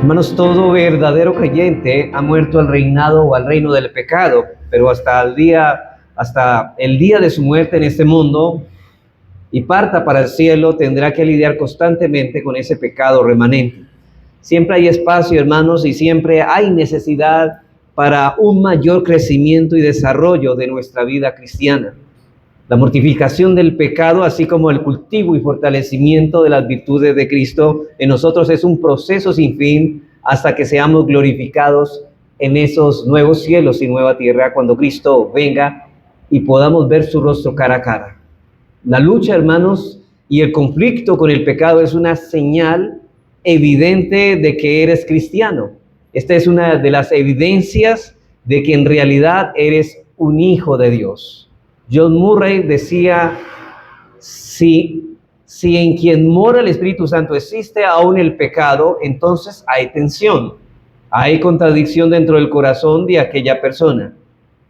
Hermanos, todo verdadero creyente ha muerto al reinado o al reino del pecado, pero hasta el día de su muerte en este mundo y parta para el cielo, tendrá que lidiar constantemente con ese pecado remanente. Siempre hay espacio, hermanos, y siempre hay necesidad para un mayor crecimiento y desarrollo de nuestra vida cristiana. La mortificación del pecado, así como el cultivo y fortalecimiento de las virtudes de Cristo en nosotros, es un proceso sin fin hasta que seamos glorificados en esos nuevos cielos y nueva tierra, cuando Cristo venga y podamos ver su rostro cara a cara. La lucha, hermanos, y el conflicto con el pecado es una señal evidente de que eres cristiano. Esta es una de las evidencias de que en realidad eres un hijo de Dios. John Murray decía, si en quien mora el Espíritu Santo existe aún el pecado, entonces hay tensión, hay contradicción dentro del corazón de aquella persona.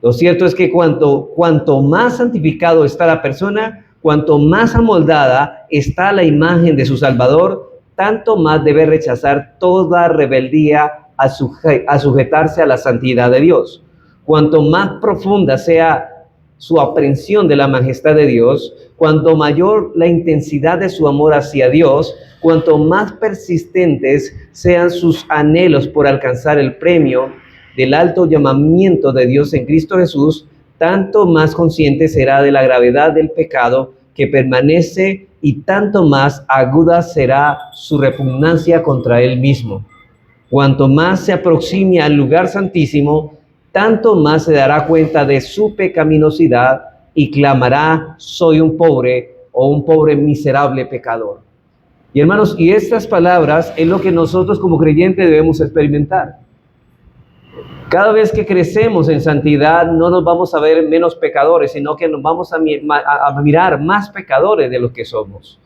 Lo cierto es que cuanto más santificado está la persona, cuanto más amoldada está la imagen de su Salvador, tanto más debe rechazar toda rebeldía a sujetarse a la santidad de Dios. Cuanto más profunda sea su aprehensión de la majestad de Dios, cuanto mayor la intensidad de su amor hacia Dios, cuanto más persistentes sean sus anhelos por alcanzar el premio del alto llamamiento de Dios en Cristo Jesús, tanto más consciente será de la gravedad del pecado que permanece y tanto más aguda será su repugnancia contra él mismo. Cuanto más se aproxime al lugar santísimo, tanto más se dará cuenta de su pecaminosidad y clamará: soy un pobre o un pobre miserable pecador. Y hermanos, y estas palabras es lo que nosotros como creyentes debemos experimentar. Cada vez que crecemos en santidad, no nos vamos a ver menos pecadores, sino que nos vamos a mirar más pecadores de lo que somos.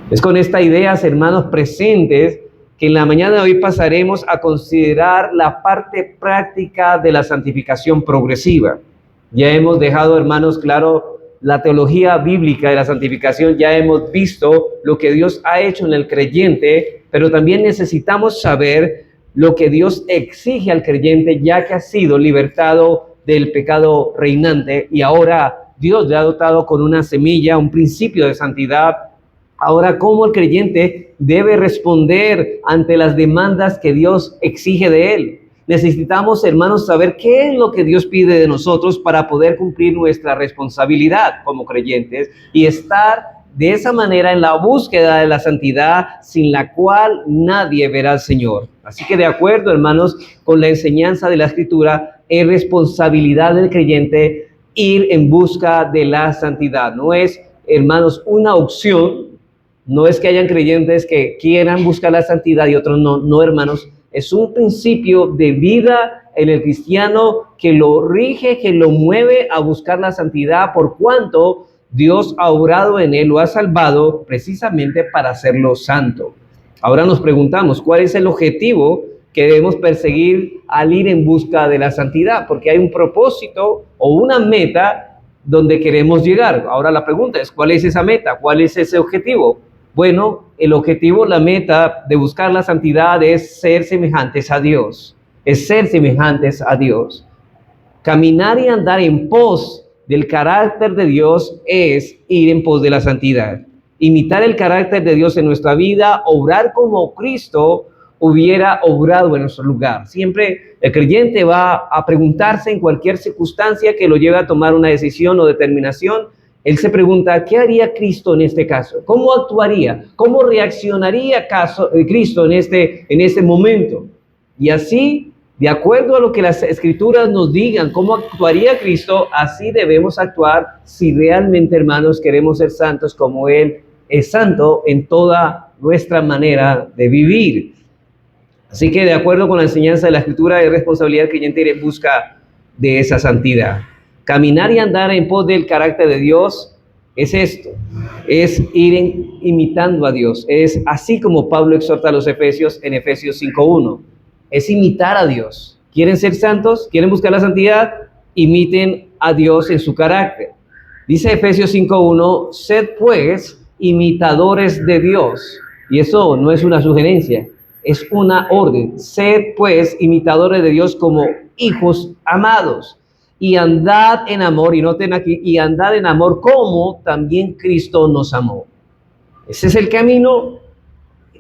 Es con estas ideas, hermanos, presentes, que en la mañana de hoy pasaremos a considerar la parte práctica de la santificación progresiva. Ya hemos dejado, hermanos, claro la teología bíblica de la santificación, ya hemos visto lo que Dios ha hecho en el creyente, pero también necesitamos saber lo que Dios exige al creyente, ya que ha sido libertado del pecado reinante y ahora Dios le ha dotado con una semilla, un principio de santidad. Ahora, ¿cómo el creyente debe responder ante las demandas que Dios exige de él? Necesitamos, hermanos, saber qué es lo que Dios pide de nosotros para poder cumplir nuestra responsabilidad como creyentes y estar de esa manera en la búsqueda de la santidad, sin la cual nadie verá al Señor. Así que, de acuerdo, hermanos, con la enseñanza de la Escritura, es responsabilidad del creyente ir en busca de la santidad. No es, hermanos, una opción. No es que hayan creyentes que quieran buscar la santidad y otros no. No, hermanos, es un principio de vida en el cristiano que lo rige, que lo mueve a buscar la santidad, por cuanto Dios ha obrado en él, lo ha salvado precisamente para hacerlo santo. Ahora nos preguntamos, ¿cuál es el objetivo que debemos perseguir al ir en busca de la santidad? Porque hay un propósito o una meta donde queremos llegar. Ahora la pregunta es, ¿cuál es esa meta? ¿Cuál es ese objetivo? Bueno, el objetivo, la meta de buscar la santidad es ser semejantes a Dios. Es ser semejantes a Dios. Caminar y andar en pos del carácter de Dios es ir en pos de la santidad. Imitar el carácter de Dios en nuestra vida, obrar como Cristo hubiera obrado en nuestro lugar. Siempre el creyente va a preguntarse en cualquier circunstancia que lo lleve a tomar una decisión o determinación. Él se pregunta, ¿qué haría Cristo en este caso? ¿Cómo actuaría? ¿Cómo reaccionaría Cristo en este momento? Y así, de acuerdo a lo que las Escrituras nos digan, cómo actuaría Cristo, así debemos actuar si realmente, hermanos, queremos ser santos como Él es santo en toda nuestra manera de vivir. Así que, de acuerdo con la enseñanza de la Escritura, es responsabilidad del creyente ir en busca de esa santidad. Caminar y andar en pos del carácter de Dios es esto, es ir imitando a Dios. Es así como Pablo exhorta a los Efesios en Efesios 5:1. Es imitar a Dios. ¿Quieren ser santos? ¿Quieren buscar la santidad? Imiten a Dios en su carácter. Dice Efesios 5:1, sed pues imitadores de Dios. Y eso no es una sugerencia, es una orden. Sed pues imitadores de Dios como hijos amados y andad en amor, y noten aquí, y andad en amor como también Cristo nos amó. Ese es el camino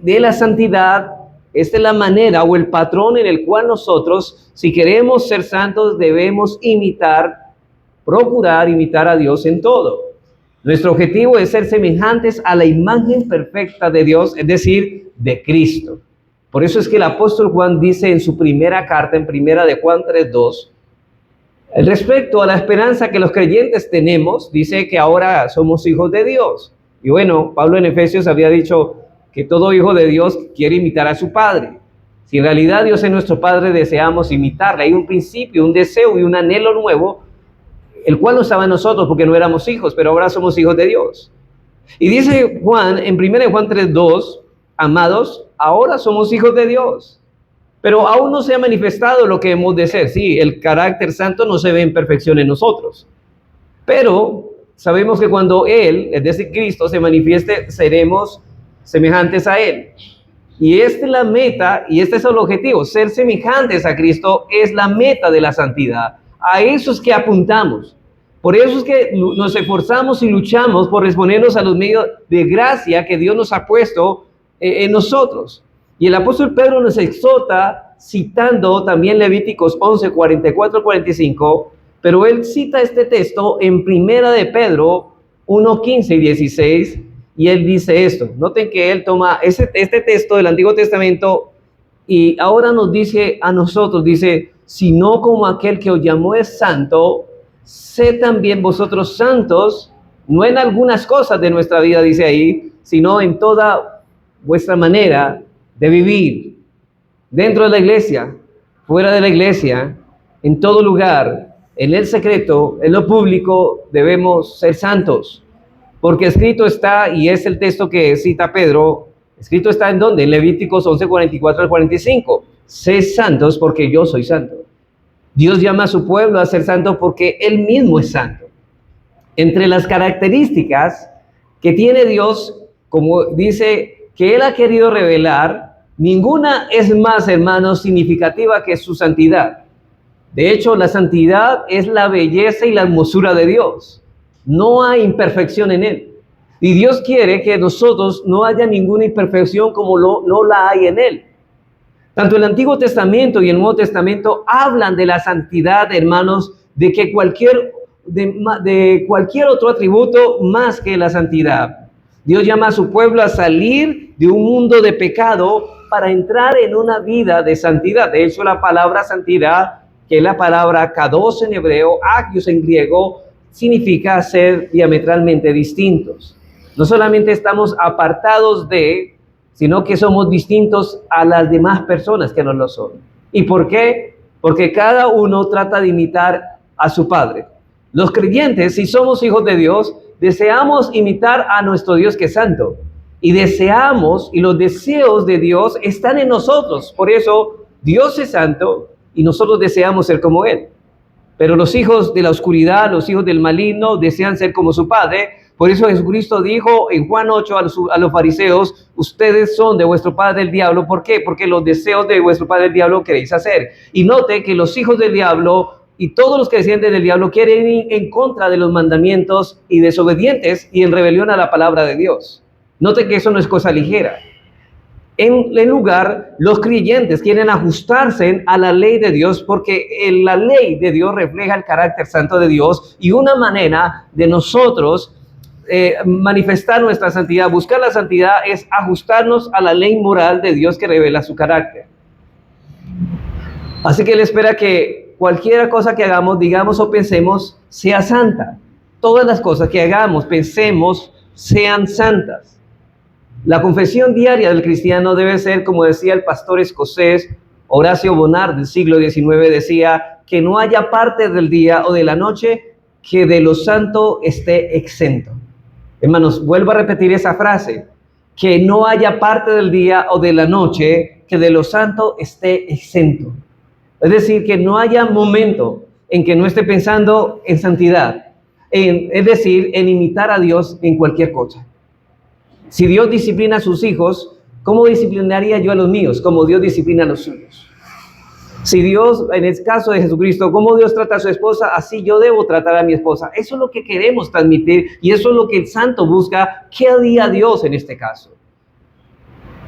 de la santidad. Esta es la manera o el patrón en el cual nosotros, si queremos ser santos, debemos procurar imitar a Dios en todo. Nuestro objetivo es ser semejantes a la imagen perfecta de Dios, es decir, de Cristo. Por eso es que el apóstol Juan dice en su primera carta, en primera de Juan 3:2, respecto a la esperanza que los creyentes tenemos, dice que ahora somos hijos de Dios. Y bueno, Pablo en Efesios había dicho que todo hijo de Dios quiere imitar a su Padre. Si en realidad Dios es nuestro Padre, deseamos imitarle. Hay un principio, un deseo y un anhelo nuevo, el cual no estaba en nosotros porque no éramos hijos, pero ahora somos hijos de Dios. Y dice Juan, en 1 Juan 3:2, amados, ahora somos hijos de Dios, pero aún no se ha manifestado lo que hemos de ser. Sí, el carácter santo no se ve en perfección en nosotros, pero sabemos que cuando Él, es decir, Cristo, se manifieste, seremos semejantes a Él. Y esta es la meta y este es el objetivo. Ser semejantes a Cristo es la meta de la santidad. A eso es que apuntamos. Por eso es que nos esforzamos y luchamos por exponernos a los medios de gracia que Dios nos ha puesto en nosotros. Y el apóstol Pedro nos exhorta citando también Levíticos 11, 44, 45, pero él cita este texto en primera de Pedro 1, 15 y 16, y él dice esto. Noten que él toma este texto del Antiguo Testamento y ahora nos dice a nosotros, dice, sino como aquel que os llamó es santo, sed también vosotros santos, no en algunas cosas de nuestra vida, dice ahí, sino en toda vuestra manera de vivir, dentro de la iglesia, fuera de la iglesia, en todo lugar, en el secreto, en lo público, debemos ser santos. Porque escrito está, y es el texto que cita Pedro, escrito está en donde, en Levíticos 11, 44 al 45, sed santos porque yo soy santo. Dios llama a su pueblo a ser santo porque Él mismo es santo. Entre las características que tiene Dios, como dice, que Él ha querido revelar, ninguna es más, hermanos, significativa que su santidad. De hecho, la santidad es la belleza y la hermosura de Dios. No hay imperfección en Él. Y Dios quiere que nosotros no haya ninguna imperfección como no la hay en Él. Tanto el Antiguo Testamento y el Nuevo Testamento hablan de la santidad, hermanos, de que de cualquier otro atributo más que la santidad. Dios llama a su pueblo a salir de un mundo de pecado para entrar en una vida de santidad. De hecho, la palabra santidad, que es la palabra kados en hebreo, agios en griego, significa ser diametralmente distintos. No solamente estamos apartados de, sino que somos distintos a las demás personas que no lo son. ¿Y por qué? Porque cada uno trata de imitar a su Padre. Los creyentes, si somos hijos de Dios, deseamos imitar a nuestro Dios que es santo. Y deseamos, y los deseos de Dios están en nosotros. Por eso, Dios es santo y nosotros deseamos ser como Él. Pero los hijos de la oscuridad, los hijos del maligno, desean ser como su Padre. Por eso Jesucristo dijo en Juan 8 a los fariseos, ustedes son de vuestro padre el diablo. ¿Por qué? Porque los deseos de vuestro padre el diablo queréis hacer. Y note que los hijos del diablo y todos los que descienden del diablo quieren ir en contra de los mandamientos y desobedientes y en rebelión a la palabra de Dios. Note que eso no es cosa ligera. En lugar, los creyentes quieren ajustarse a la ley de Dios porque la ley de Dios refleja el carácter santo de Dios y una manera de nosotros manifestar nuestra santidad, buscar la santidad, es ajustarnos a la ley moral de Dios que revela su carácter. Así que Él espera que cualquier cosa que hagamos, digamos o pensemos, sea santa. Todas las cosas que hagamos, pensemos, sean santas. La confesión diaria del cristiano debe ser, como decía el pastor escocés Horacio Bonard del siglo XIX, decía, que no haya parte del día o de la noche que de lo santo esté exento. Hermanos, vuelvo a repetir esa frase, que no haya parte del día o de la noche que de lo santo esté exento. Es decir, que no haya momento en que no esté pensando en santidad, es decir, en imitar a Dios en cualquier cosa. Si Dios disciplina a sus hijos, ¿Cómo disciplinaría yo a los míos? Como Dios disciplina a los suyos. Si Dios, en el caso de Jesucristo, como Dios trata a su esposa, así yo debo tratar a mi esposa. Eso es lo que queremos transmitir y eso es lo que el santo busca. ¿Qué haría Dios en este caso?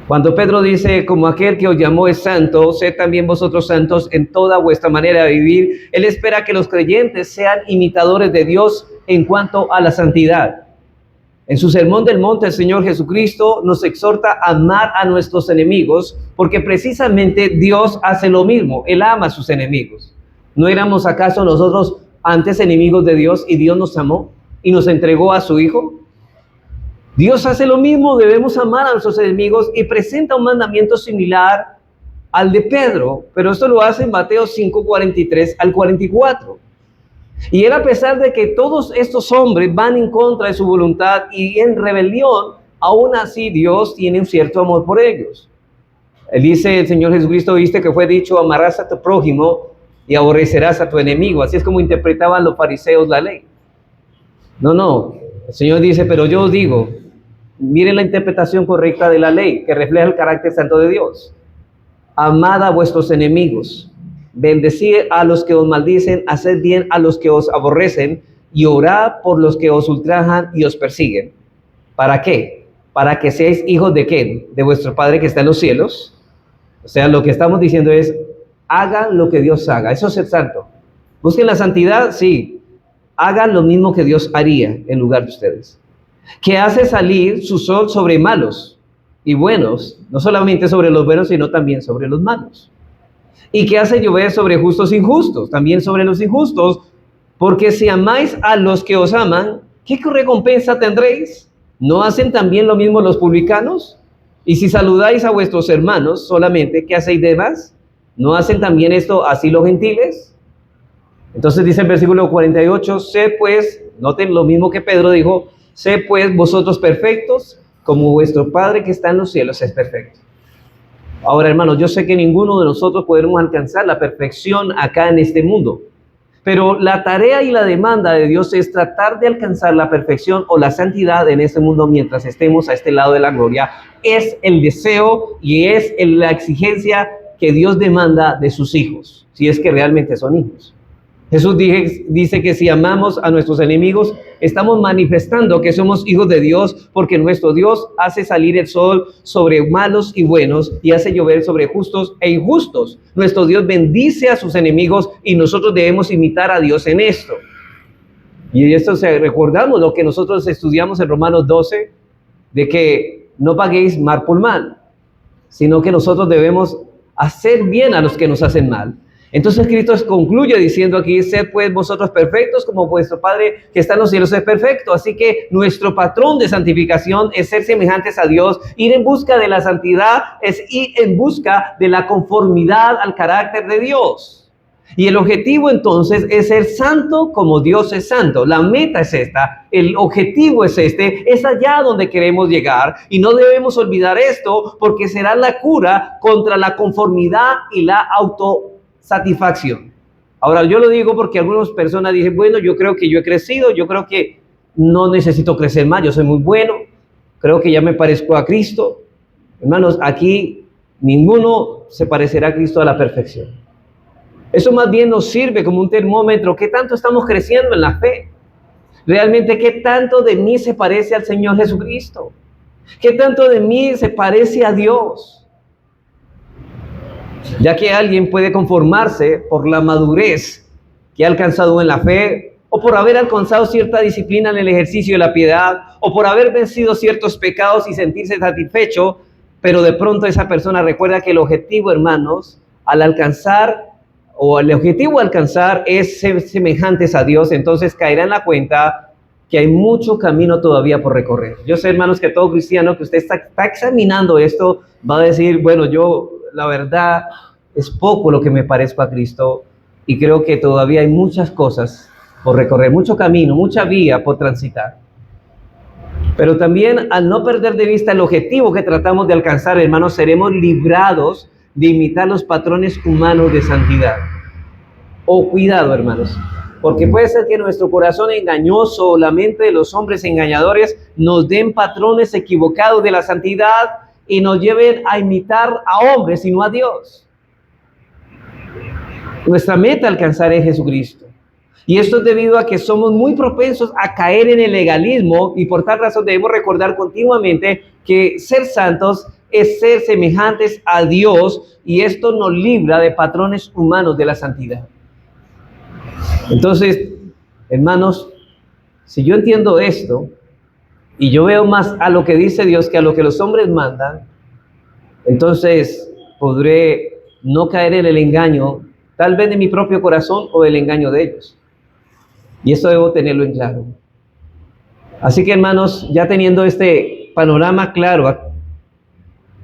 Cuando Pedro dice, como aquel que os llamó es santo, sed también vosotros santos en toda vuestra manera de vivir, Él espera que los creyentes sean imitadores de Dios en cuanto a la santidad. En su sermón del monte, el Señor Jesucristo nos exhorta a amar a nuestros enemigos, porque precisamente Dios hace lo mismo. Él ama a sus enemigos. ¿No éramos acaso nosotros antes enemigos de Dios y Dios nos amó y nos entregó a su Hijo? Dios hace lo mismo, debemos amar a nuestros enemigos y presenta un mandamiento similar al de Pedro, pero esto lo hace en Mateo 5:43 al 44. Y él, a pesar de que todos estos hombres van en contra de su voluntad y en rebelión, aún así Dios tiene un cierto amor por ellos. Él dice, el Señor Jesucristo, viste que fue dicho, amarás a tu prójimo y aborrecerás a tu enemigo. Así es como interpretaban los fariseos la ley. No, el Señor dice, pero yo os digo, miren la interpretación correcta de la ley, que refleja el carácter santo de Dios. Amad a vuestros enemigos, bendecid a los que os maldicen, haced bien a los que os aborrecen y orad por los que os ultrajan y os persiguen. ¿Para qué? Para que seáis hijos de ¿qué? De vuestro Padre que está en los cielos. O sea, lo que estamos diciendo es, hagan lo que Dios haga. Eso es ser santo. Busquen la santidad, sí. Hagan lo mismo que Dios haría en lugar de ustedes. Que hace salir su sol sobre malos y buenos, no solamente sobre los buenos, sino también sobre los malos. Y que hace llover sobre justos e injustos, también sobre los injustos, porque si amáis a los que os aman, ¿qué recompensa tendréis? ¿No hacen también lo mismo los publicanos? Y si saludáis a vuestros hermanos solamente, ¿qué hacéis de más? ¿No hacen también esto así los gentiles? Entonces dice el versículo 48, sed pues, noten lo mismo que Pedro dijo, sed pues vosotros perfectos, como vuestro Padre que está en los cielos es perfecto. Ahora, hermanos, yo sé que ninguno de nosotros podremos alcanzar la perfección acá en este mundo, pero la tarea y la demanda de Dios es tratar de alcanzar la perfección o la santidad en este mundo mientras estemos a este lado de la gloria. Es el deseo y es la exigencia que Dios demanda de sus hijos, si es que realmente son hijos. Jesús dice que si amamos a nuestros enemigos, estamos manifestando que somos hijos de Dios, porque nuestro Dios hace salir el sol sobre malos y buenos y hace llover sobre justos e injustos. Nuestro Dios bendice a sus enemigos y nosotros debemos imitar a Dios en esto. Y esto recordamos lo que nosotros estudiamos en Romanos 12, de que no paguéis mal por mal, sino que nosotros debemos hacer bien a los que nos hacen mal. Entonces Cristo concluye diciendo aquí, sed pues vosotros perfectos como vuestro Padre que está en los cielos es perfecto. Así que nuestro patrón de santificación es ser semejantes a Dios. Ir en busca de la santidad es ir en busca de la conformidad al carácter de Dios. Y el objetivo entonces es ser santo como Dios es santo. La meta es esta, el objetivo es este, es allá donde queremos llegar. Y no debemos olvidar esto porque será la cura contra la conformidad y la autosatisfacción. Ahora, yo lo digo porque algunas personas dicen, bueno, yo creo que yo he crecido, yo creo que no necesito crecer más, yo soy muy bueno, creo que ya me parezco a Cristo. Hermanos, aquí ninguno se parecerá a Cristo a la perfección. Eso más bien nos sirve como un termómetro. ¿Qué tanto estamos creciendo en la fe? Realmente, ¿qué tanto de mí se parece al Señor Jesucristo? ¿Qué tanto de mí se parece a Dios? Ya que alguien puede conformarse por la madurez que ha alcanzado en la fe, o por haber alcanzado cierta disciplina en el ejercicio de la piedad, o por haber vencido ciertos pecados y sentirse satisfecho, pero de pronto esa persona recuerda que el objetivo, hermanos, el objetivo a alcanzar es ser semejantes a Dios, entonces caerá en la cuenta que hay mucho camino todavía por recorrer. Yo sé, hermanos, que todo cristiano que usted está examinando esto va a decir, bueno, yo la verdad es poco lo que me parezco a Cristo y creo que todavía hay muchas cosas por recorrer, mucho camino, mucha vía por transitar. Pero también al no perder de vista el objetivo que tratamos de alcanzar, hermanos, seremos librados de imitar los patrones humanos de santidad. Cuidado, hermanos, porque puede ser que nuestro corazón engañoso o la mente de los hombres engañadores nos den patrones equivocados de la santidad y nos lleven a imitar a hombres y no a Dios. Nuestra meta alcanzar es Jesucristo. Y esto es debido a que somos muy propensos a caer en el legalismo y por tal razón debemos recordar continuamente que ser santos es ser semejantes a Dios y esto nos libra de patrones humanos de la santidad. Entonces, hermanos, si yo entiendo esto y yo veo más a lo que dice Dios que a lo que los hombres mandan, entonces podré no caer en el engaño, tal vez de mi propio corazón o del engaño de ellos. Y eso debo tenerlo en claro. Así que, hermanos, ya teniendo este panorama claro,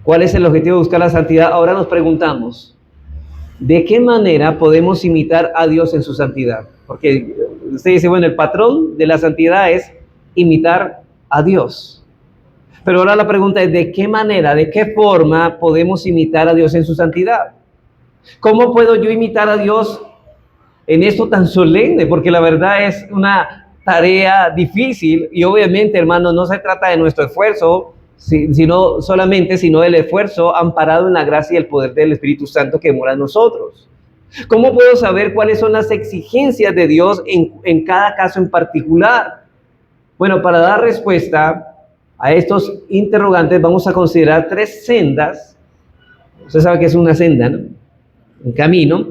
¿cuál es el objetivo de buscar la santidad? Ahora nos preguntamos, ¿de qué manera podemos imitar a Dios en su santidad? Porque usted dice, bueno, el patrón de la santidad es imitar a Dios. Pero ahora la pregunta es, ¿de qué manera, de qué forma podemos imitar a Dios en su santidad? ¿Cómo puedo yo imitar a Dios en esto tan solemne? Porque la verdad es una tarea difícil y obviamente, hermano, no se trata de nuestro esfuerzo, sino del esfuerzo amparado en la gracia y el poder del Espíritu Santo que mora en nosotros. ¿Cómo puedo saber cuáles son las exigencias de Dios en cada caso en particular? Bueno, para dar respuesta a estos interrogantes vamos a considerar 3 sendas. Usted sabe que es una senda, ¿no? Un camino.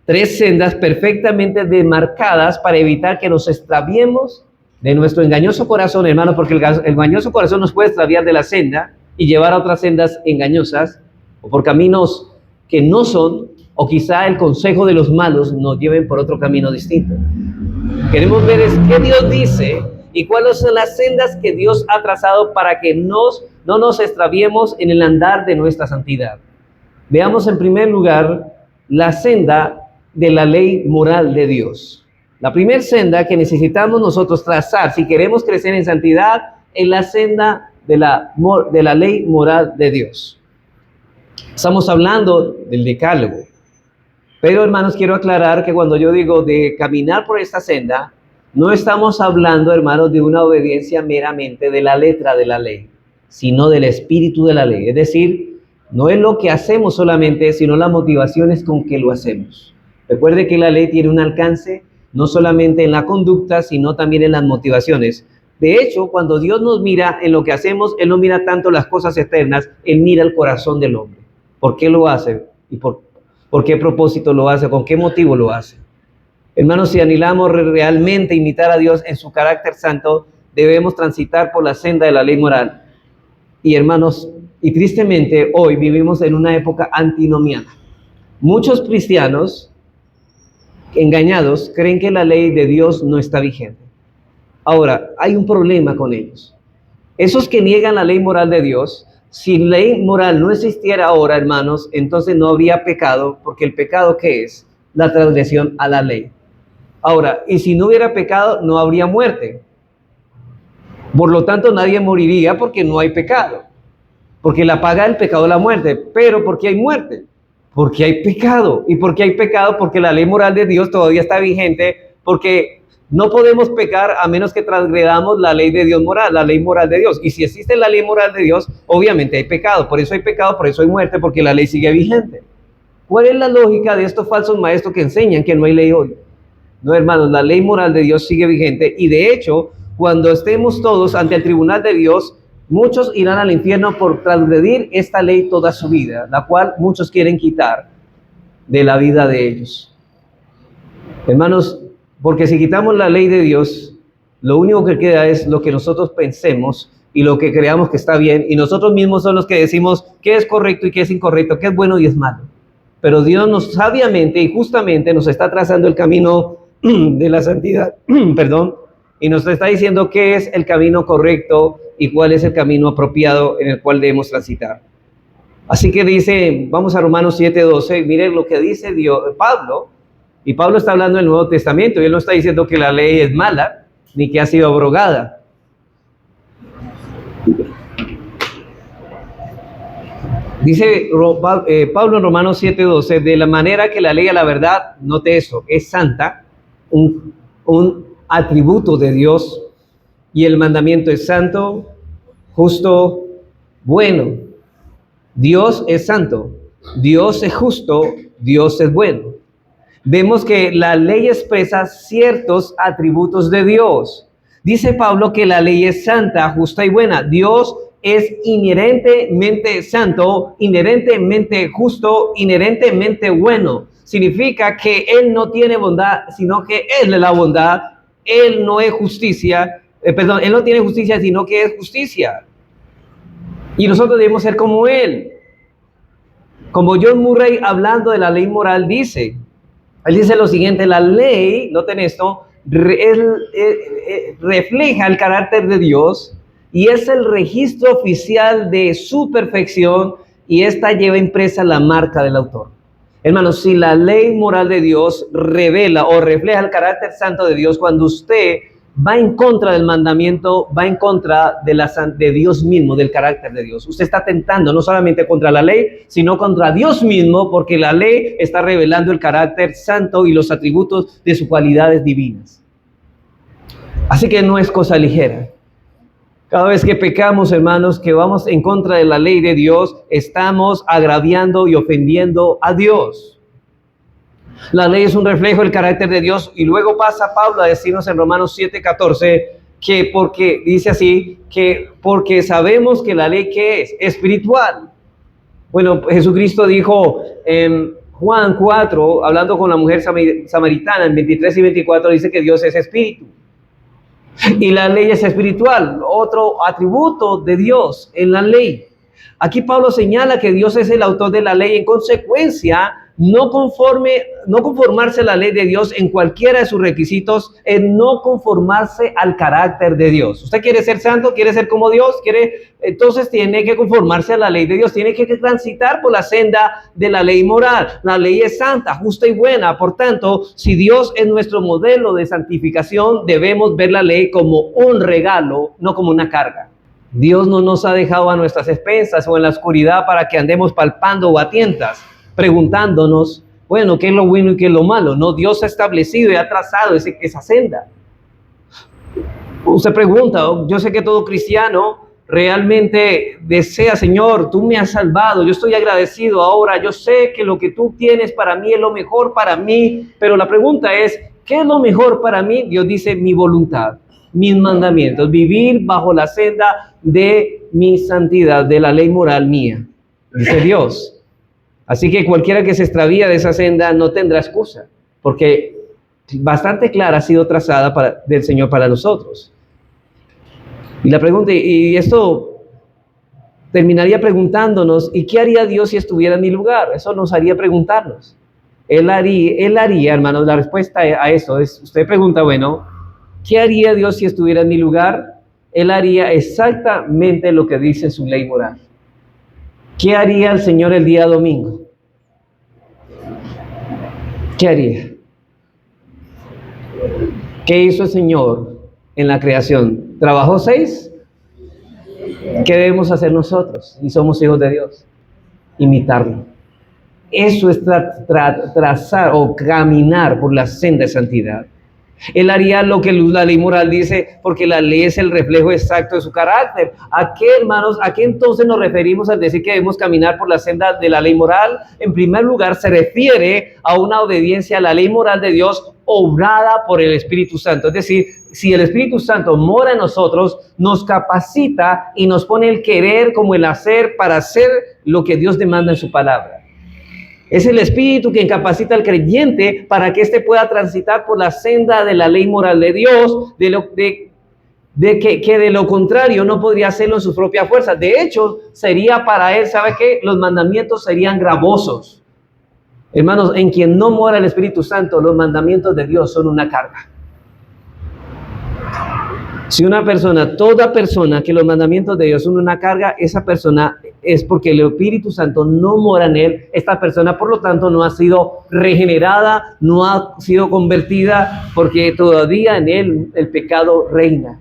3 sendas perfectamente demarcadas para evitar que nos extraviemos de nuestro engañoso corazón, hermano, porque el engañoso corazón nos puede extraviar de la senda y llevar a otras sendas engañosas o por caminos que no son, o quizá el consejo de los malos nos lleven por otro camino distinto. Queremos ver qué Dios dice y cuáles son las sendas que Dios ha trazado para que no nos extraviemos en el andar de nuestra santidad. Veamos en primer lugar la senda de la ley moral de Dios. La primera senda que necesitamos nosotros trazar si queremos crecer en santidad es la senda de la ley moral de Dios. Estamos hablando del decálogo. Pero, hermanos, quiero aclarar que cuando yo digo de caminar por esta senda, no estamos hablando, hermanos, de una obediencia meramente de la letra de la ley, sino del espíritu de la ley. Es decir, no es lo que hacemos solamente, sino las motivaciones con que lo hacemos. Recuerde que la ley tiene un alcance no solamente en la conducta, sino también en las motivaciones. De hecho, cuando Dios nos mira en lo que hacemos, Él no mira tanto las cosas externas, Él mira el corazón del hombre. ¿Por qué lo hace? ¿Y por qué propósito lo hace? ¿Con qué motivo lo hace? Hermanos, si anhelamos realmente imitar a Dios en su carácter santo, debemos transitar por la senda de la ley moral. Y hermanos, y tristemente hoy vivimos en una época antinomiana. Muchos cristianos engañados creen que la ley de Dios no está vigente. Ahora, hay un problema con ellos. Esos que niegan la ley moral de Dios, si ley moral no existiera ahora, hermanos, entonces no habría pecado, porque el pecado, ¿qué es? La transgresión a la ley. Ahora, y si no hubiera pecado, no habría muerte. Por lo tanto, nadie moriría porque no hay pecado. Porque la paga del pecado es la muerte. Pero ¿por qué hay muerte? Porque hay pecado. ¿Y por qué hay pecado? Porque la ley moral de Dios todavía está vigente, porque no podemos pecar a menos que transgredamos la ley de Dios moral, la ley moral de Dios. Y si existe la ley moral de Dios, obviamente hay pecado. Por eso hay pecado, por eso hay muerte, porque la ley sigue vigente. ¿Cuál es la lógica de estos falsos maestros que enseñan que no hay ley hoy? No, hermanos, la ley moral de Dios sigue vigente. Y de hecho, cuando estemos todos ante el tribunal de Dios, muchos irán al infierno por transgredir esta ley toda su vida, la cual muchos quieren quitar de la vida de ellos. Hermanos, porque si quitamos la ley de Dios, lo único que queda es lo que nosotros pensemos y lo que creamos que está bien, y nosotros mismos son los que decimos qué es correcto y qué es incorrecto, qué es bueno y es malo. Pero Dios nos sabiamente y justamente nos está trazando el camino de la santidad, perdón, y nos está diciendo qué es el camino correcto y cuál es el camino apropiado en el cual debemos transitar. Así que dice, vamos a Romanos 7:12, miren lo que dice Pablo, y Pablo está hablando del Nuevo Testamento, y él no está diciendo que la ley es mala, ni que ha sido abrogada. Dice Pablo en Romanos 7:12, de la manera que la ley a la verdad, note eso, es santa, un atributo de Dios, y el mandamiento es santo, justo, bueno. Dios es santo, Dios es justo, Dios es bueno. Vemos que la ley expresa ciertos atributos de Dios. Dice Pablo que la ley es santa, justa y buena. Dios es inherentemente santo, inherentemente justo, inherentemente bueno. Significa que Él no tiene bondad, sino que Él es la bondad. Él no es justicia, Él no tiene justicia, sino que es justicia. Y nosotros debemos ser como Él. Como John Murray, hablando de la ley moral, dice, él dice lo siguiente: la ley, noten esto, refleja el carácter de Dios y es el registro oficial de su perfección, y esta lleva impresa la marca del autor. Hermanos, si la ley moral de Dios revela o refleja el carácter santo de Dios, cuando usted va en contra del mandamiento, va en contra de Dios mismo, del carácter de Dios. Usted está atentando no solamente contra la ley, sino contra Dios mismo, porque la ley está revelando el carácter santo y los atributos de sus cualidades divinas. Así que no es cosa ligera. Cada vez que pecamos, hermanos, que vamos en contra de la ley de Dios, estamos agraviando y ofendiendo a Dios. La ley es un reflejo del carácter de Dios, y luego pasa Pablo a decirnos en Romanos 7:14 que porque, dice así, que porque sabemos que la ley, ¿qué es? Espiritual. Bueno, Jesucristo dijo en Juan 4, hablando con la mujer samaritana, en 23 y 24, dice que Dios es espíritu. Y la ley es espiritual, otro atributo de Dios en la ley. Aquí Pablo señala que Dios es el autor de la ley. En consecuencia, no conformarse a la ley de Dios en cualquiera de sus requisitos es no conformarse al carácter de Dios. Usted quiere ser santo, quiere ser como Dios, entonces tiene que conformarse a la ley de Dios, tiene que transitar por la senda de la ley moral. La ley es santa, justa y buena. Por tanto, si Dios es nuestro modelo de santificación, debemos ver la ley como un regalo, no como una carga. Dios no nos ha dejado a nuestras expensas o en la oscuridad para que andemos palpando o a tientas, preguntándonos, bueno, ¿qué es lo bueno y qué es lo malo? No, Dios ha establecido y ha trazado esa senda. Usted pregunta, yo sé que todo cristiano realmente desea, Señor, tú me has salvado, yo estoy agradecido ahora, yo sé que lo que tú tienes para mí es lo mejor para mí, pero la pregunta es, ¿qué es lo mejor para mí? Dios dice, mi voluntad, mis mandamientos, vivir bajo la senda de mi santidad, de la ley moral mía, dice Dios. Así que cualquiera que se extravía de esa senda no tendrá excusa, porque bastante clara ha sido trazada del Señor para nosotros. Y la pregunta, y esto terminaría preguntándonos, ¿y qué haría Dios si estuviera en mi lugar? Eso nos haría preguntarnos. Él haría, hermanos, la respuesta a eso es, usted pregunta, bueno, ¿qué haría Dios si estuviera en mi lugar? Él haría exactamente lo que dice su ley moral. ¿Qué haría el Señor el día domingo? ¿Qué haría? ¿Qué hizo el Señor en la creación? ¿Trabajó 6? ¿Qué debemos hacer nosotros? Y somos hijos de Dios. Imitarlo. Eso es trazar o caminar por la senda de santidad. Él haría lo que la ley moral dice, porque la ley es el reflejo exacto de su carácter. ¿A qué, hermanos? ¿A qué entonces nos referimos al decir que debemos caminar por la senda de la ley moral? En primer lugar, se refiere a una obediencia a la ley moral de Dios obrada por el Espíritu Santo. Es decir, si el Espíritu Santo mora en nosotros, nos capacita y nos pone el querer como el hacer para hacer lo que Dios demanda en su palabra. Es el Espíritu quien capacita al creyente para que éste pueda transitar por la senda de la ley moral de Dios, que de lo contrario no podría hacerlo en sus propias fuerzas. De hecho, sería para él, ¿sabe qué? Los mandamientos serían gravosos. Hermanos, en quien no mora el Espíritu Santo, los mandamientos de Dios son una carga. Si toda persona que los mandamientos de Dios son una carga, esa persona es porque el Espíritu Santo no mora en él. Esta persona, por lo tanto, no ha sido regenerada, no ha sido convertida, porque todavía en él el pecado reina.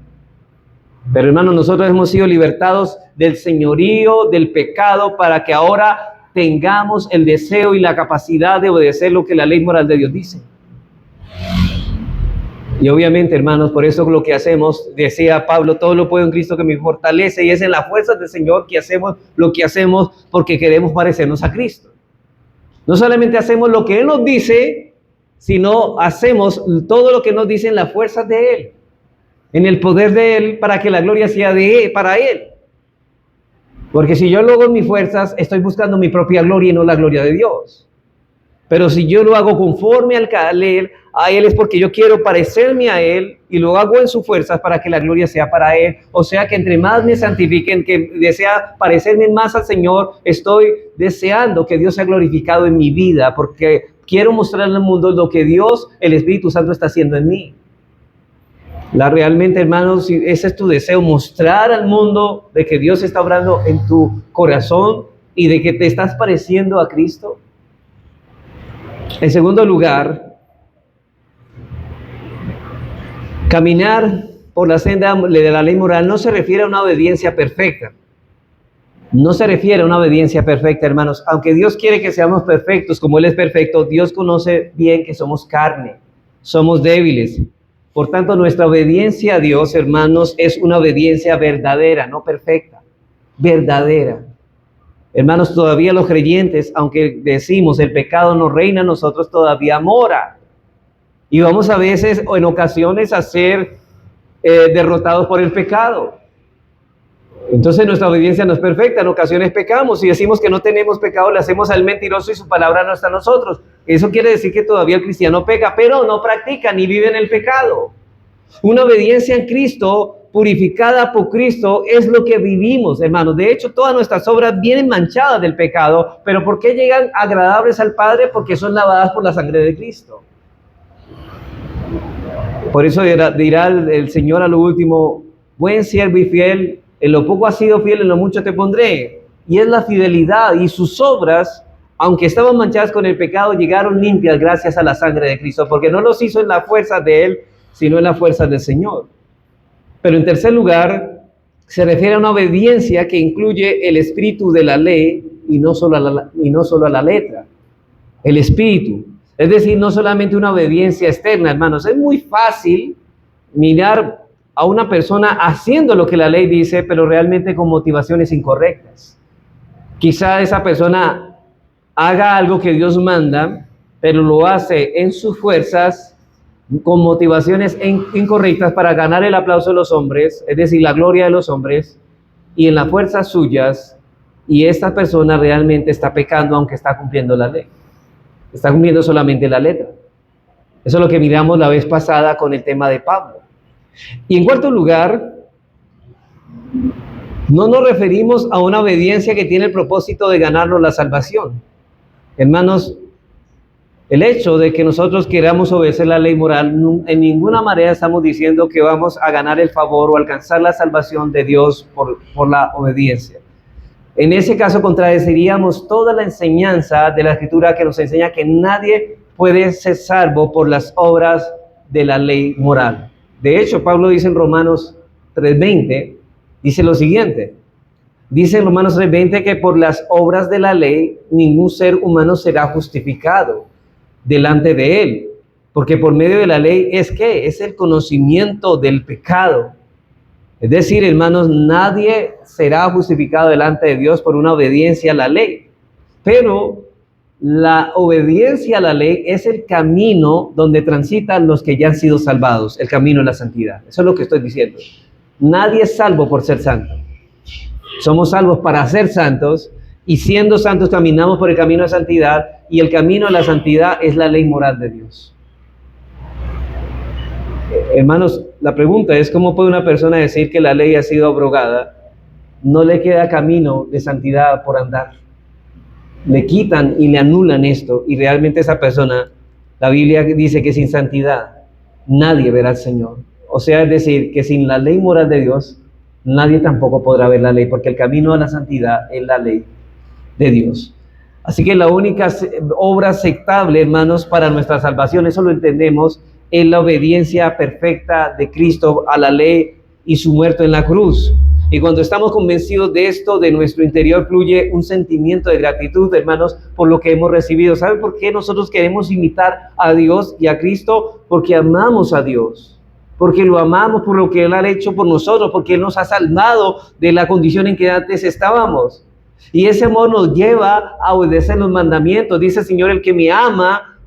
Pero hermanos, nosotros hemos sido libertados del señorío, del pecado, para que ahora tengamos el deseo y la capacidad de obedecer lo que la ley moral de Dios dice. Y obviamente, hermanos, por eso lo que hacemos, decía Pablo, todo lo puedo en Cristo que me fortalece, y es en las fuerzas del Señor que hacemos lo que hacemos porque queremos parecernos a Cristo. No solamente hacemos lo que Él nos dice, sino hacemos todo lo que nos dicen las fuerzas de Él, en el poder de Él, para que la gloria sea de Él, para Él. Porque si yo lo hago en mis fuerzas, estoy buscando mi propia gloria y no la gloria de Dios. Pero si yo lo hago conforme a Él es porque yo quiero parecerme a Él y lo hago en sus fuerzas para que la gloria sea para Él. O sea que entre más me santifiquen, que desea parecerme más al Señor, estoy deseando que Dios sea glorificado en mi vida porque quiero mostrarle al mundo lo que Dios, el Espíritu Santo, está haciendo en mí. Realmente, hermanos, si ese es tu deseo, mostrar al mundo de que Dios está obrando en tu corazón y de que te estás pareciendo a Cristo. En segundo lugar, caminar por la senda de la ley moral no se refiere a una obediencia perfecta. No se refiere a una obediencia perfecta, hermanos. Aunque Dios quiere que seamos perfectos como Él es perfecto, Dios conoce bien que somos carne, somos débiles. Por tanto, nuestra obediencia a Dios, hermanos, es una obediencia verdadera, no perfecta, verdadera. Hermanos, todavía los creyentes, aunque decimos el pecado no reina en nosotros, todavía mora. Y vamos a veces o en ocasiones a ser derrotados por el pecado. Entonces nuestra obediencia no es perfecta, en ocasiones pecamos. Si decimos que no tenemos pecado, le hacemos al mentiroso y su palabra no está en nosotros. Eso quiere decir que todavía el cristiano peca, pero no practica ni vive en el pecado. Una obediencia en Cristo, purificada por Cristo, es lo que vivimos, hermanos. De hecho, todas nuestras obras vienen manchadas del pecado, pero ¿por qué llegan agradables al Padre? Porque son lavadas por la sangre de Cristo. Por eso dirá el Señor a lo último: buen siervo y fiel, en lo poco has sido fiel, en lo mucho te pondré. Y es la fidelidad, y sus obras, aunque estaban manchadas con el pecado, llegaron limpias gracias a la sangre de Cristo, porque no los hizo en la fuerza de Él, sino en la fuerza del Señor. Pero en tercer lugar, se refiere a una obediencia que incluye el espíritu de la ley y no solo a la letra. El espíritu. Es decir, no solamente una obediencia externa, hermanos. Es muy fácil mirar a una persona haciendo lo que la ley dice, pero realmente con motivaciones incorrectas. Quizá esa persona haga algo que Dios manda, pero lo hace en sus fuerzas, con motivaciones incorrectas para ganar el aplauso de los hombres, es decir, la gloria de los hombres, y en las fuerzas suyas, y esta persona realmente está pecando aunque está cumpliendo la ley. Está cumpliendo solamente la letra. Eso es lo que miramos la vez pasada con el tema de Pablo. Y en cuarto lugar, no nos referimos a una obediencia que tiene el propósito de ganarnos la salvación. Hermanos, el hecho de que nosotros queramos obedecer la ley moral, en ninguna manera estamos diciendo que vamos a ganar el favor o alcanzar la salvación de Dios por la obediencia. En ese caso contradeciríamos toda la enseñanza de la Escritura que nos enseña que nadie puede ser salvo por las obras de la ley moral. De hecho, Pablo dice en Romanos 3:20, dice lo siguiente. Dice en Romanos 3:20 que por las obras de la ley ningún ser humano será justificado delante de Él. Porque por medio de la ley es el conocimiento del pecado. Es decir, hermanos, nadie será justificado delante de Dios por una obediencia a la ley. Pero la obediencia a la ley es el camino donde transitan los que ya han sido salvados, el camino de la santidad. Eso es lo que estoy diciendo. Nadie es salvo por ser santo. Somos salvos para ser santos, y siendo santos caminamos por el camino de santidad, y el camino de la santidad es la ley moral de Dios. Hermanos, la pregunta es: ¿cómo puede una persona decir que la ley ha sido abrogada? No le queda camino de santidad por andar. Le quitan y le anulan esto, y realmente esa persona, la Biblia dice que sin santidad nadie verá al Señor. O sea, es decir, que sin la ley moral de Dios, nadie tampoco podrá ver la ley, porque el camino a la santidad es la ley de Dios. Así que la única obra aceptable, hermanos, para nuestra salvación, eso lo entendemos, es la obediencia perfecta de Cristo a la ley y su muerte en la cruz. Y cuando estamos convencidos de esto, de nuestro interior fluye un sentimiento de gratitud, hermanos, por lo que hemos recibido. ¿Saben por qué nosotros queremos imitar a Dios y a Cristo? Porque amamos a Dios, porque lo amamos por lo que Él ha hecho por nosotros, porque Él nos ha salvado de la condición en que antes estábamos. Y ese amor nos lleva a obedecer los mandamientos. Dice el Señor, el que me ama,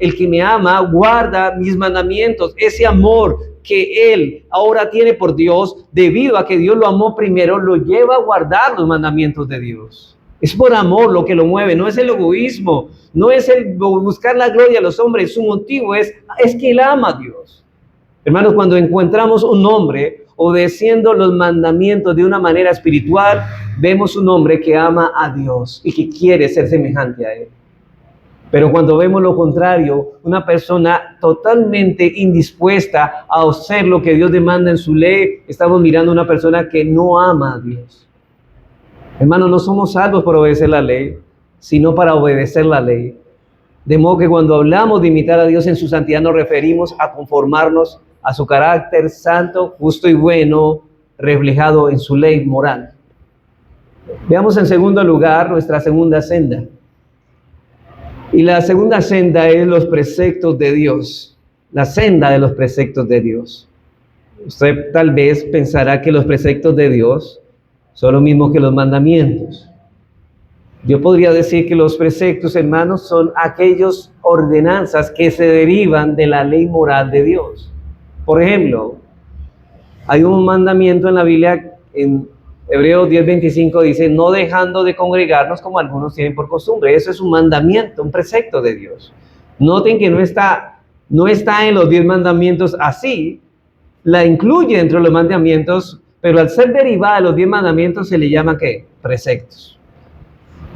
guarda mis mandamientos. Ese amor que Él ahora tiene por Dios, debido a que Dios lo amó primero, lo lleva a guardar los mandamientos de Dios. Es por amor lo que lo mueve, no es el egoísmo, no es el buscar la gloria a los hombres. Su motivo es que Él ama a Dios. Hermanos, cuando encontramos un hombre obedeciendo los mandamientos de una manera espiritual, vemos un hombre que ama a Dios y que quiere ser semejante a Él. Pero cuando vemos lo contrario, una persona totalmente indispuesta a hacer lo que Dios demanda en su ley, estamos mirando a una persona que no ama a Dios. Hermanos, no somos salvos por obedecer la ley, sino para obedecer la ley. De modo que cuando hablamos de imitar a Dios en su santidad, nos referimos a conformarnos a su carácter santo, justo y bueno, reflejado en su ley moral. Veamos en segundo lugar nuestra segunda senda. Y la segunda senda es los preceptos de Dios, la senda de los preceptos de Dios. Usted tal vez pensará que los preceptos de Dios son lo mismo que los mandamientos. Yo podría decir que los preceptos, hermanos, son aquellas ordenanzas que se derivan de la ley moral de Dios. Por ejemplo, hay un mandamiento en la Biblia, en Hebreos 10:25 dice, no dejando de congregarnos como algunos tienen por costumbre. Eso es un mandamiento, un precepto de Dios. Noten que no está en los 10 mandamientos así, la incluye dentro de los mandamientos, pero al ser derivada de los 10 mandamientos se le llama ¿qué? Preceptos.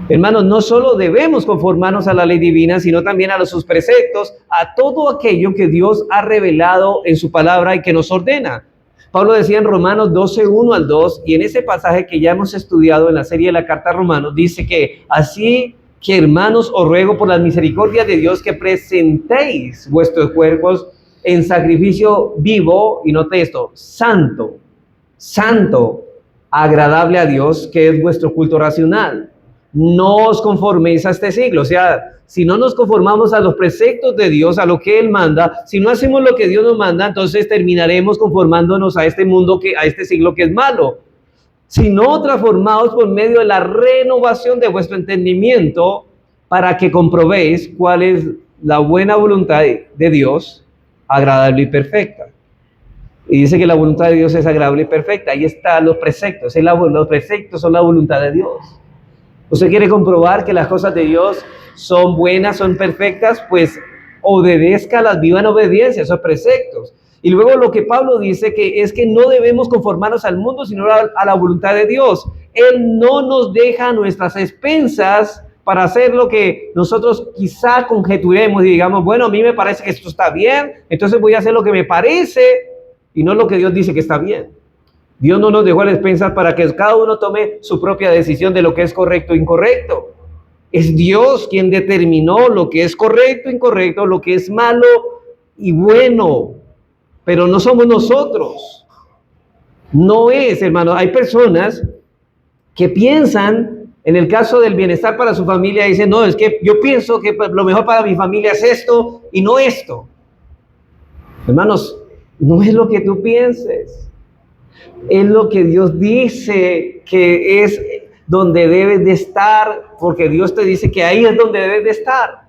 Hermanos, no solo debemos conformarnos a la ley divina, sino también a sus preceptos, a todo aquello que Dios ha revelado en su palabra y que nos ordena. Pablo decía en Romanos 12:1-2, y en ese pasaje que ya hemos estudiado en la serie de la carta a Romanos, dice que así que, hermanos, os ruego por las misericordias de Dios que presentéis vuestros cuerpos en sacrificio vivo, y note esto, santo, agradable a Dios, que es vuestro culto racional. No os conforméis a este siglo. O sea, si no nos conformamos a los preceptos de Dios, a lo que Él manda, si no hacemos lo que Dios nos manda, entonces terminaremos conformándonos a este mundo, a este siglo que es malo. Sino transformados por medio de la renovación de vuestro entendimiento, para que comprobéis cuál es la buena voluntad de Dios, agradable y perfecta. Y dice que la voluntad de Dios es agradable y perfecta. Ahí están los preceptos. Los preceptos son la voluntad de Dios. ¿Usted quiere comprobar que las cosas de Dios son buenas, son perfectas? Pues obedézcalas, viva en obediencia, esos preceptos. Y luego lo que Pablo dice que es que no debemos conformarnos al mundo, sino a la voluntad de Dios. Él no nos deja a nuestras expensas para hacer lo que nosotros quizá conjeturemos y digamos, bueno, a mí me parece que esto está bien, entonces voy a hacer lo que me parece y no lo que Dios dice que está bien. Dios no nos dejó a las expensas para que cada uno tome su propia decisión de lo que es correcto e incorrecto. Es Dios quien determinó lo que es correcto e incorrecto, lo que es malo y bueno, pero no somos nosotros. No es, hermano. Hay personas que piensan, en el caso del bienestar para su familia, dicen, no, es que yo pienso que lo mejor para mi familia es esto y no esto. Hermanos, no es lo que tú pienses. Es lo que Dios dice que es donde debes de estar, porque Dios te dice que ahí es donde debes de estar.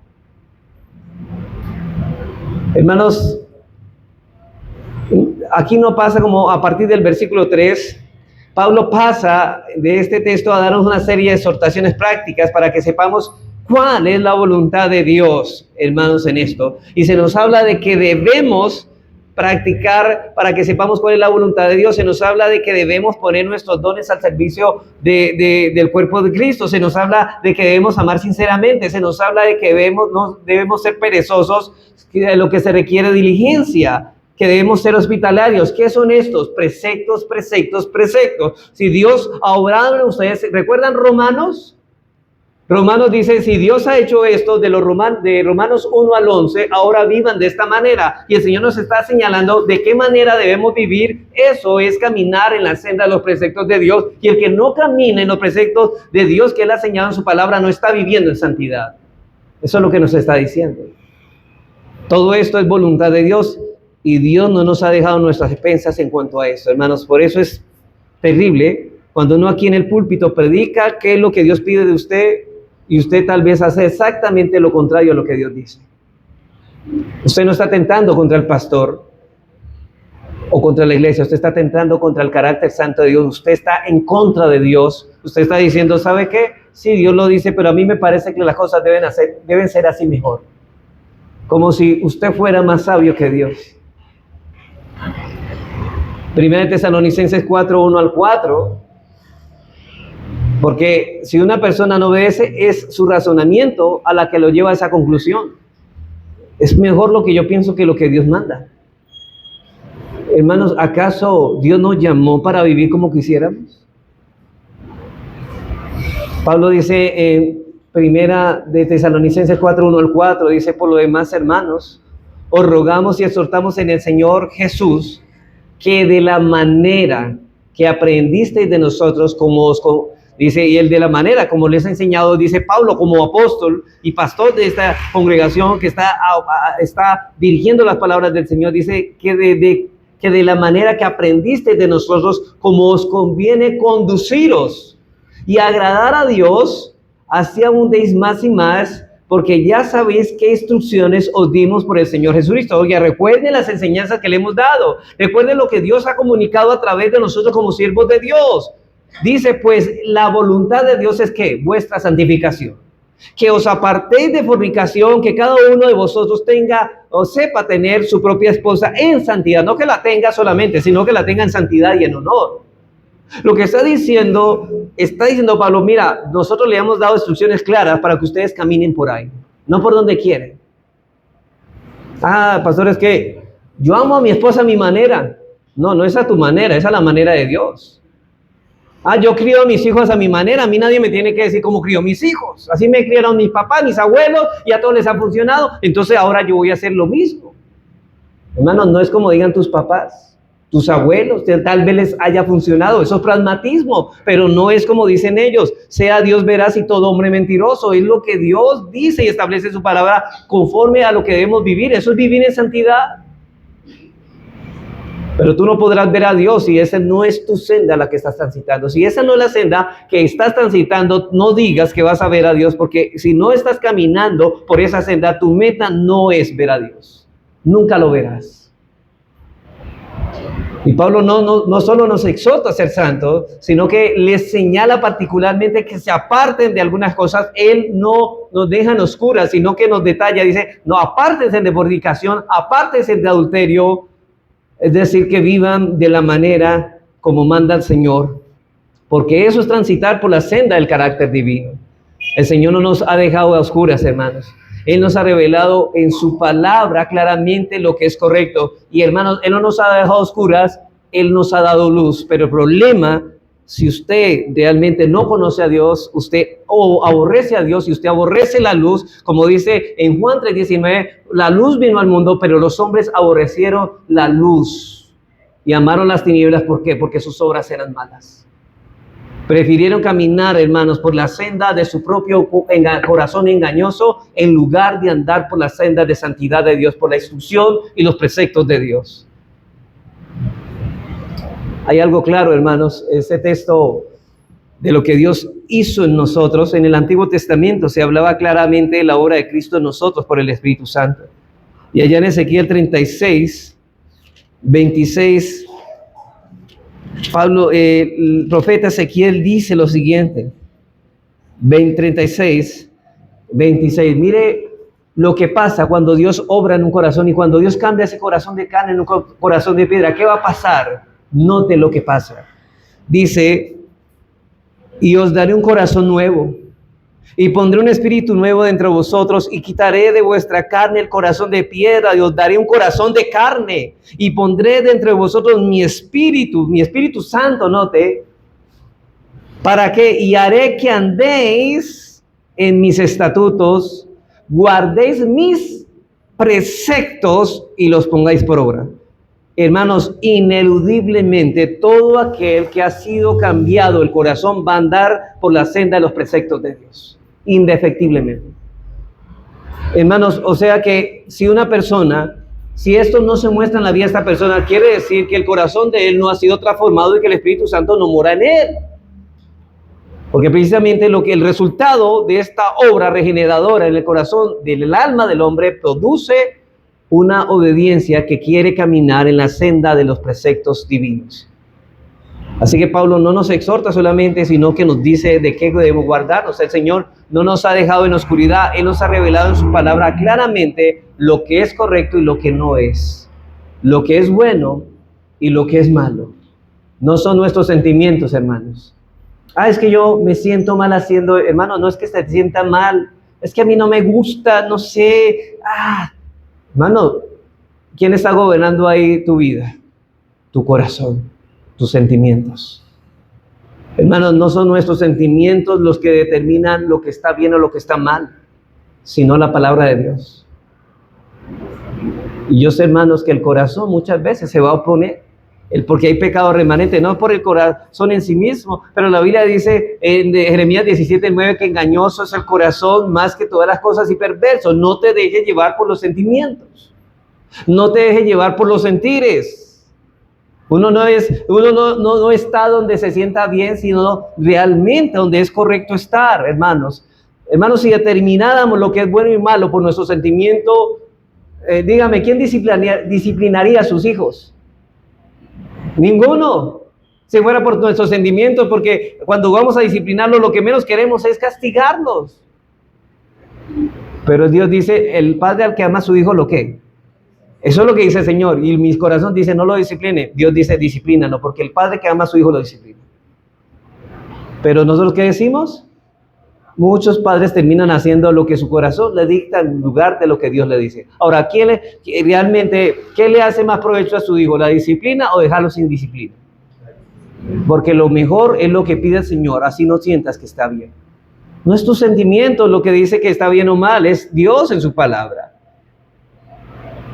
Hermanos, aquí no pasa como a partir del versículo 3, Pablo pasa de este texto a darnos una serie de exhortaciones prácticas para que sepamos cuál es la voluntad de Dios, hermanos, en esto. Y se nos habla de que debemos practicar para que sepamos cuál es la voluntad de Dios. Se nos habla de que debemos poner nuestros dones al servicio del cuerpo de Cristo. Se nos habla de que debemos amar sinceramente. Se nos habla de que no debemos ser perezosos, de lo que se requiere diligencia, que debemos ser hospitalarios. ¿Qué son estos? Preceptos. Si Dios ha obrado en ustedes, ¿recuerdan Romanos? Romanos dice, si Dios ha hecho esto de Romanos 1 al 11, ahora vivan de esta manera. Y el Señor nos está señalando de qué manera debemos vivir. Eso es caminar en la senda de los preceptos de Dios. Y el que no camina en los preceptos de Dios que Él ha señalado en su palabra no está viviendo en santidad. Eso es lo que nos está diciendo. Todo esto es voluntad de Dios y Dios no nos ha dejado nuestras expensas en cuanto a eso, hermanos. Por eso es terrible cuando uno aquí en el púlpito predica qué es lo que Dios pide de usted y usted tal vez hace exactamente lo contrario a lo que Dios dice. Usted no está tentando contra el pastor o contra la iglesia, usted está tentando contra el carácter santo de Dios, usted está en contra de Dios, usted está diciendo, ¿sabe qué? Sí, Dios lo dice, pero a mí me parece que las cosas deben ser así mejor. Como si usted fuera más sabio que Dios. Primera de Tesalonicenses 4, 1 al 4. Porque si una persona no obedece, es su razonamiento a la que lo lleva a esa conclusión. Es mejor lo que yo pienso que lo que Dios manda. Hermanos, ¿acaso Dios nos llamó para vivir como quisiéramos? Pablo dice en Primera de Tesalonicenses 4, 1 al 4, dice, por lo demás, hermanos, os rogamos y exhortamos en el Señor Jesús, que de la manera que aprendisteis de nosotros, dice, y el de la manera como les ha enseñado, dice Pablo, como apóstol y pastor de esta congregación que está dirigiendo las palabras del Señor, dice que de la manera que aprendisteis de nosotros, como os conviene conduciros y agradar a Dios, así abundéis más y más, porque ya sabéis qué instrucciones os dimos por el Señor Jesucristo. Oiga, recuerden las enseñanzas que le hemos dado. Recuerden lo que Dios ha comunicado a través de nosotros como siervos de Dios. Dice, pues, la voluntad de Dios es que vuestra santificación, que os apartéis de fornicación, que cada uno de vosotros tenga o sepa tener su propia esposa en santidad. No que la tenga solamente, sino que la tenga en santidad y en honor. Lo que está diciendo Pablo, mira, nosotros le hemos dado instrucciones claras para que ustedes caminen por ahí, no por donde quieren. Pastor, es que yo amo a mi esposa a mi manera. No, no es a tu manera, es a la manera de Dios. Yo crío a mis hijos a mi manera, a mí nadie me tiene que decir cómo crío a mis hijos. Así me criaron mis papás, mis abuelos, y a todos les ha funcionado, entonces ahora yo voy a hacer lo mismo. Hermanos, no es como digan tus papás. Tus abuelos, tal vez les haya funcionado, eso es pragmatismo, pero no es como dicen ellos, sea Dios veraz y todo hombre mentiroso, es lo que Dios dice y establece su palabra conforme a lo que debemos vivir, eso es vivir en santidad. Pero tú no podrás ver a Dios si esa no es tu senda la que estás transitando. Si esa no es la senda que estás transitando, no digas que vas a ver a Dios, porque si no estás caminando por esa senda, tu meta no es ver a Dios, nunca lo verás. Y Pablo no solo nos exhorta a ser santos, sino que les señala particularmente que se aparten de algunas cosas. Él no nos deja en oscuras, sino que nos detalla, dice, no, apártense de fornicación, apártense de adulterio, es decir, que vivan de la manera como manda el Señor, porque eso es transitar por la senda del carácter divino. El Señor no nos ha dejado a oscuras, hermanos. Él nos ha revelado en su palabra claramente lo que es correcto. Y hermanos, Él no nos ha dejado oscuras, Él nos ha dado luz. Pero el problema, si usted realmente no conoce a Dios, usted aborrece a Dios y usted aborrece la luz, como dice en Juan 3:19, la luz vino al mundo, pero los hombres aborrecieron la luz y amaron las tinieblas. ¿Por qué? Porque sus obras eran malas. Prefirieron caminar, hermanos, por la senda de su propio corazón engañoso en lugar de andar por la senda de santidad de Dios, por la instrucción y los preceptos de Dios. Hay algo claro, hermanos, este texto de lo que Dios hizo en nosotros. En el Antiguo Testamento se hablaba claramente de la obra de Cristo en nosotros por el Espíritu Santo. Y allá en Ezequiel 36, 26, Pablo, el profeta Ezequiel dice lo siguiente, 36, 26, mire lo que pasa cuando Dios obra en un corazón y cuando Dios cambia ese corazón de carne en un corazón de piedra. ¿Qué va a pasar? Note lo que pasa. Dice, y os daré un corazón nuevo y pondré un espíritu nuevo dentro de vosotros y quitaré de vuestra carne el corazón de piedra y os daré un corazón de carne y pondré dentro de vosotros mi espíritu santo, note, ¿para qué? Y haré que andéis en mis estatutos, guardéis mis preceptos y los pongáis por obra. Hermanos, ineludiblemente todo aquel que ha sido cambiado el corazón va a andar por la senda de los preceptos de Dios, indefectiblemente. Hermanos, o sea que si una persona, si esto no se muestra en la vida de esta persona, quiere decir que el corazón de él no ha sido transformado y que el Espíritu Santo no mora en él. Porque precisamente el resultado de esta obra regeneradora en el corazón, del alma del hombre, produce una obediencia que quiere caminar en la senda de los preceptos divinos. Así que Pablo no nos exhorta solamente, sino que nos dice de qué debemos guardarnos. El Señor no nos ha dejado en oscuridad, Él nos ha revelado en su palabra claramente lo que es correcto y lo que no es, lo que es bueno y lo que es malo. No son nuestros sentimientos, hermanos. Es que yo me siento mal haciendo, hermano, no es que se sienta mal, es que a mí no me gusta, no sé. Hermano, ¿quién está gobernando ahí tu vida? Tu corazón, tus sentimientos. Hermanos, no son nuestros sentimientos los que determinan lo que está bien o lo que está mal, sino la palabra de Dios. Y yo sé, hermanos, que el corazón muchas veces se va a oponer, porque hay pecado remanente, no por el corazón en sí mismo, pero la Biblia dice en Jeremías 17:9 que engañoso es el corazón más que todas las cosas y perverso. No te dejes llevar por los sentimientos, no te dejes llevar por los sentires. Uno no está donde se sienta bien, sino realmente donde es correcto estar, hermanos. Hermanos, si determináramos lo que es bueno y malo por nuestro sentimiento, dígame, ¿quién disciplinaría a sus hijos? Ninguno. Si fuera por nuestros sentimientos, porque cuando vamos a disciplinarlos, lo que menos queremos es castigarlos. Pero Dios dice, el padre al que ama a su hijo, ¿lo qué? Eso es lo que dice el Señor. Y mi corazón dice, no lo discipline. Dios dice, disciplínalo, porque el padre que ama a su hijo lo disciplina. Pero nosotros, ¿qué decimos? Muchos padres terminan haciendo lo que su corazón le dicta en lugar de lo que Dios le dice. Ahora, ¿qué le hace más provecho a su hijo? ¿La disciplina o dejarlo sin disciplina? Porque lo mejor es lo que pide el Señor, así no sientas que está bien. No es tu sentimiento lo que dice que está bien o mal, es Dios en su palabra.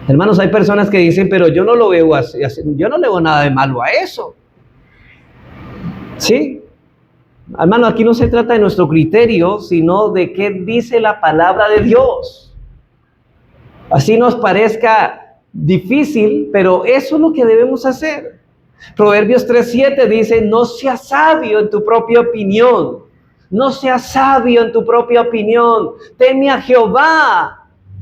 Hermanos, hay personas que dicen, pero yo no lo veo así, yo no le veo nada de malo a eso. ¿Sí? Hermano, aquí no se trata de nuestro criterio, sino de qué dice la palabra de Dios. Así nos parezca difícil, pero eso es lo que debemos hacer. Proverbios 3:7 dice, no seas sabio en tu propia opinión. No seas sabio en tu propia opinión. Teme a Jehová.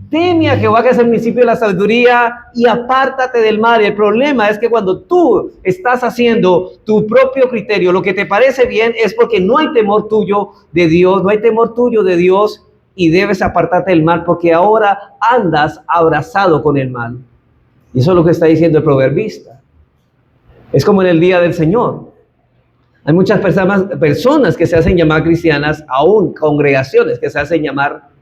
Teme a Jehová, que es el principio de la sabiduría, y apártate del mal. Y el problema es que cuando tú estás haciendo tu propio criterio, lo que te parece bien es porque no hay temor tuyo de Dios, no hay temor tuyo de Dios, y debes apartarte del mal porque ahora andas abrazado con el mal. Y eso es lo que está diciendo el proverbista. Es como en el día del Señor. Hay muchas personas que se hacen llamar cristianas, aún congregaciones que se hacen llamar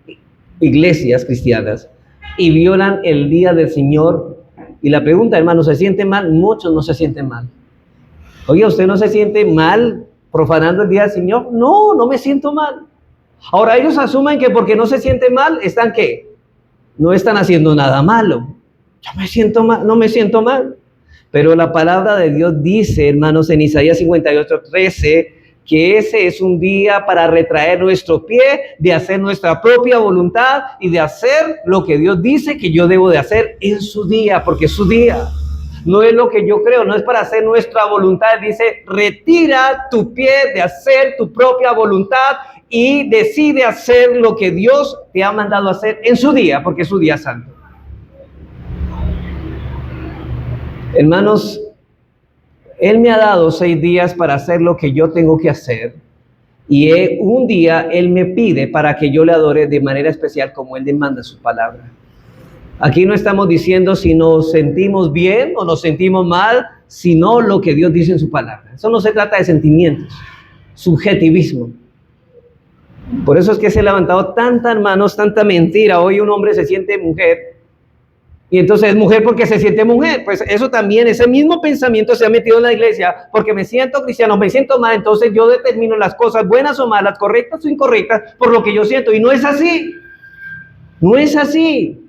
iglesias cristianas, y violan el día del Señor. Y la pregunta, hermano, ¿se siente mal? Muchos no se sienten mal. Oye, ¿usted no se siente mal profanando el día del Señor? No, no me siento mal. Ahora ellos asumen que porque no se sienten mal, ¿están qué? No están haciendo nada malo. Yo me siento mal, no me siento mal. Pero la palabra de Dios dice, hermanos, en Isaías 58:13, que ese es un día para retraer nuestro pie, de hacer nuestra propia voluntad y de hacer lo que Dios dice que yo debo de hacer en su día, porque es su día. No es lo que yo creo, no es para hacer nuestra voluntad. Dice, retira tu pie de hacer tu propia voluntad y decide hacer lo que Dios te ha mandado hacer en su día, porque es su día santo. Hermanos, Él me ha dado 6 días para hacer lo que yo tengo que hacer, y un día Él me pide para que yo le adore de manera especial como Él demanda su palabra. Aquí no estamos diciendo si nos sentimos bien o nos sentimos mal, sino lo que Dios dice en su palabra. Eso no se trata de sentimientos, subjetivismo. Por eso es que se ha levantado tanta, hermanos, tanta mentira. Hoy un hombre se siente mujer Y entonces es mujer porque se siente mujer. Pues eso también, ese mismo pensamiento se ha metido en la iglesia porque me siento cristiano, me siento mal, entonces yo determino las cosas buenas o malas, correctas o incorrectas por lo que yo siento. Y no es así. No es así.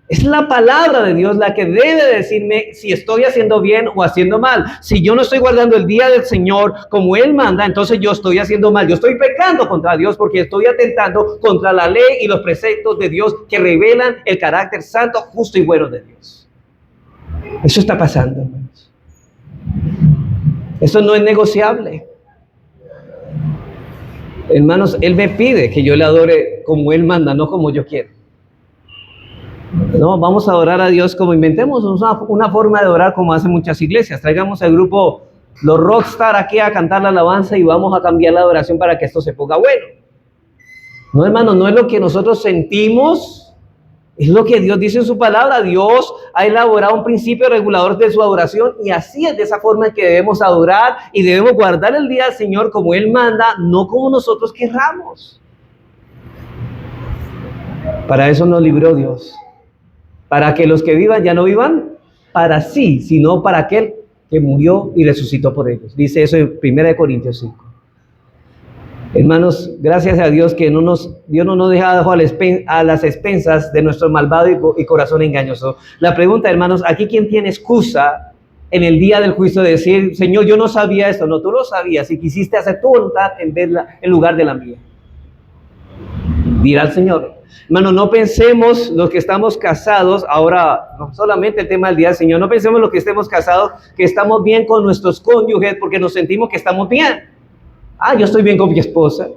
Es la palabra de Dios la que debe decirme si estoy haciendo bien o haciendo mal. Si yo no estoy guardando el día del Señor como Él manda, entonces yo estoy haciendo mal. Yo estoy pecando contra Dios porque estoy atentando contra la ley y los preceptos de Dios que revelan el carácter santo, justo y bueno de Dios. Eso está pasando, hermanos. Eso no es negociable. Hermanos, Él me pide que yo le adore como Él manda, no como yo quiero. No, vamos a adorar a Dios como inventemos una forma de adorar como hacen muchas iglesias. Traigamos al grupo los rockstar aquí a cantar la alabanza y vamos a cambiar la adoración para que esto se ponga bueno. No, hermanos, no es lo que nosotros sentimos, es lo que Dios dice en su palabra. Dios ha elaborado un principio regulador de su adoración y así es de esa forma que debemos adorar y debemos guardar el día del Señor como Él manda, no como nosotros querramos. Para eso nos libró Dios. Para que los que vivan ya no vivan para sí, sino para aquel que murió y resucitó por ellos. Dice eso en 1 Corintios 5. Hermanos, gracias a Dios que Dios no nos deja a las expensas de nuestro malvado y corazón engañoso. La pregunta, hermanos, aquí ¿quién tiene excusa en el día del juicio de decir, Señor, yo no sabía esto? No, tú lo sabías y quisiste hacer tu voluntad en lugar de la mía. Dirá el Señor. Hermano, no pensemos los que estamos casados, ahora no solamente el tema del día del Señor, no pensemos los que estemos casados que estamos bien con nuestros cónyuges porque nos sentimos que estamos bien. Yo estoy bien con mi esposa.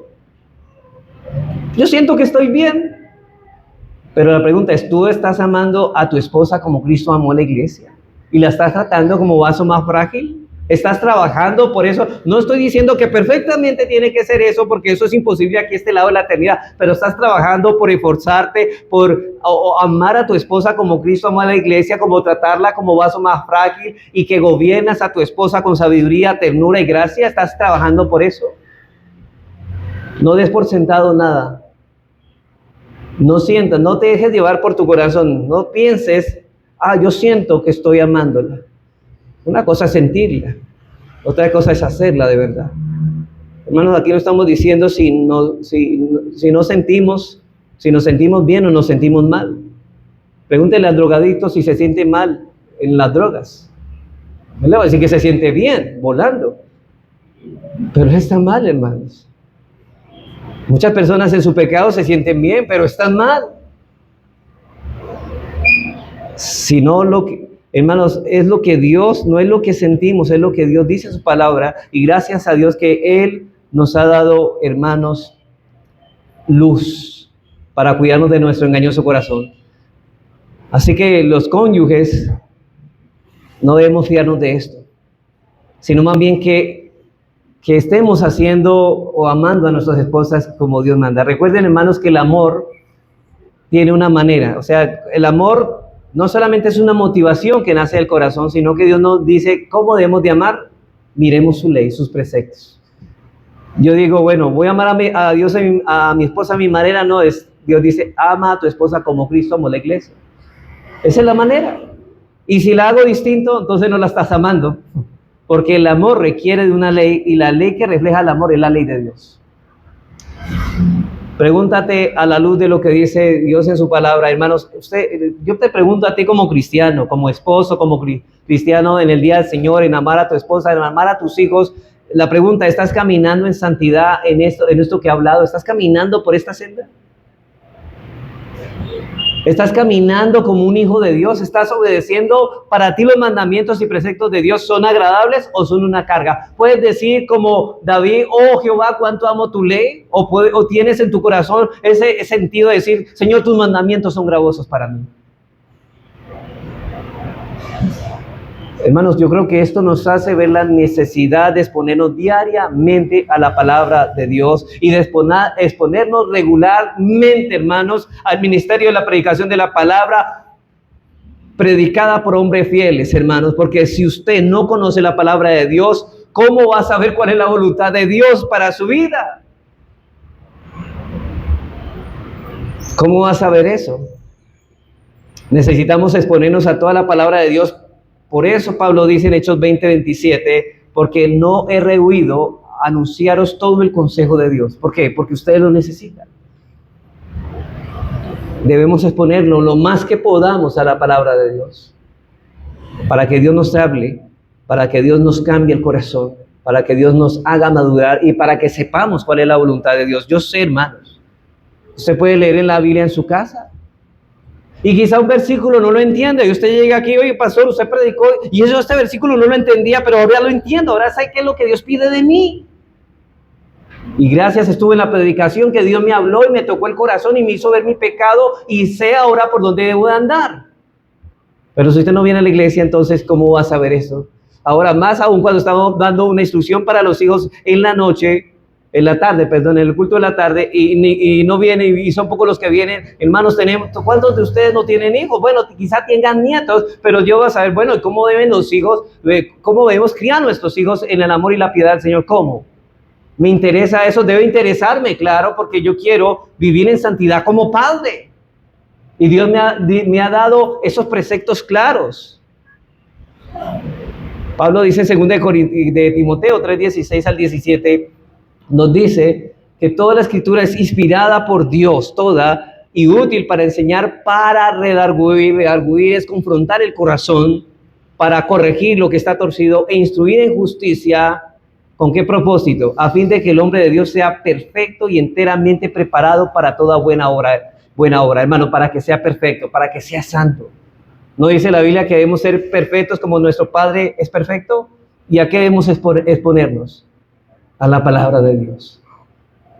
Yo siento que estoy bien. Pero la pregunta es, ¿tú estás amando a tu esposa como Cristo amó a la iglesia? ¿Y la estás tratando como vaso más frágil? ¿Estás trabajando por eso? No estoy diciendo que perfectamente tiene que ser eso, porque eso es imposible aquí a este lado de la eternidad, pero estás trabajando por esforzarte, por amar a tu esposa como Cristo amó a la iglesia, como tratarla como vaso más frágil y que gobiernas a tu esposa con sabiduría, ternura y gracia. ¿Estás trabajando por eso? No des por sentado nada. No sientas, no te dejes llevar por tu corazón. No pienses, yo siento que estoy amándola. Una cosa es sentirla, otra cosa es hacerla de verdad. Hermanos, aquí lo estamos diciendo si nos sentimos bien o nos sentimos mal. Pregúntele al drogadicto si se siente mal en las drogas. Él le va a decir que se siente bien, volando. Pero está mal, hermanos. Muchas personas en su pecado se sienten bien, pero están mal. Si no hermanos, es lo que Dios, no es lo que sentimos, es lo que Dios dice en su palabra. Y gracias a Dios que Él nos ha dado, hermanos, luz para cuidarnos de nuestro engañoso corazón. Así que los cónyuges no debemos fiarnos de esto, sino más bien que estemos haciendo o amando a nuestras esposas como Dios manda. Recuerden, hermanos, que el amor tiene una manera. O sea, el amor no solamente es una motivación que nace del corazón, sino que Dios nos dice cómo debemos de amar. Miremos su ley, sus preceptos. Yo digo, bueno, voy a amar a Dios, a mi esposa a mi manera. No, Dios dice, ama a tu esposa como Cristo amó la iglesia. Esa es la manera. Y si la hago distinto, entonces no la estás amando. Porque el amor requiere de una ley y la ley que refleja el amor es la ley de Dios. Pregúntate a la luz de lo que dice Dios en su palabra, hermanos. Yo te pregunto a ti como cristiano, como esposo, como cristiano en el día del Señor, en amar a tu esposa, en amar a tus hijos. La pregunta, ¿estás caminando en santidad en esto que he hablado? ¿Estás caminando por esta senda? ¿Estás caminando como un hijo de Dios? ¿Estás obedeciendo? ¿Para ti los mandamientos y preceptos de Dios son agradables o son una carga? Puedes decir como David, oh Jehová, cuánto amo tu ley. O tienes en tu corazón ese sentido de decir, Señor, tus mandamientos son gravosos para mí. Hermanos, yo creo que esto nos hace ver la necesidad de exponernos diariamente a la palabra de Dios y de exponernos regularmente, hermanos, al ministerio de la predicación de la palabra predicada por hombres fieles, hermanos, porque si usted no conoce la palabra de Dios, ¿cómo va a saber cuál es la voluntad de Dios para su vida? ¿Cómo va a saber eso? Necesitamos exponernos a toda la palabra de Dios. Por eso Pablo dice en Hechos 20:27, porque no he rehuido anunciaros todo el consejo de Dios. ¿Por qué? Porque ustedes lo necesitan. Debemos exponernos lo más que podamos a la palabra de Dios, para que Dios nos hable, para que Dios nos cambie el corazón, para que Dios nos haga madurar y para que sepamos cuál es la voluntad de Dios. Yo sé, hermanos, usted puede leer en la Biblia en su casa y quizá un versículo no lo entiende y usted llega aquí, oye, pastor, usted predicó y este versículo no lo entendía, pero ahora lo entiendo, ahora sé qué es lo que Dios pide de mí. Y gracias estuve en la predicación que Dios me habló y me tocó el corazón y me hizo ver mi pecado y sé ahora por dónde debo de andar. Pero si usted no viene a la iglesia, entonces, ¿cómo va a saber eso? Ahora, más aún cuando estamos dando una instrucción para los hijos en la noche, en la tarde, perdón, en el culto de la tarde, y no vienen, y son pocos los que vienen, hermanos, ¿cuántos de ustedes no tienen hijos? Bueno, quizá tengan nietos, pero yo voy a saber, bueno, ¿cómo deben los hijos, cómo debemos criar a nuestros hijos en el amor y la piedad del Señor? ¿Cómo? Me interesa eso, debe interesarme, claro, porque yo quiero vivir en santidad como padre. Y Dios me ha dado esos preceptos claros. Pablo dice en 2 de Timoteo 3:16 al 17, nos dice que toda la escritura es inspirada por Dios, toda, y útil para enseñar, para redarguir. Redarguir es confrontar el corazón, para corregir lo que está torcido e instruir en justicia. ¿Con qué propósito? A fin de que el hombre de Dios sea perfecto y enteramente preparado para toda buena obra, hermano, para que sea perfecto, para que sea santo. ¿No dice la Biblia que debemos ser perfectos como nuestro Padre es perfecto? ¿Y a qué debemos exponernos? A la palabra de Dios.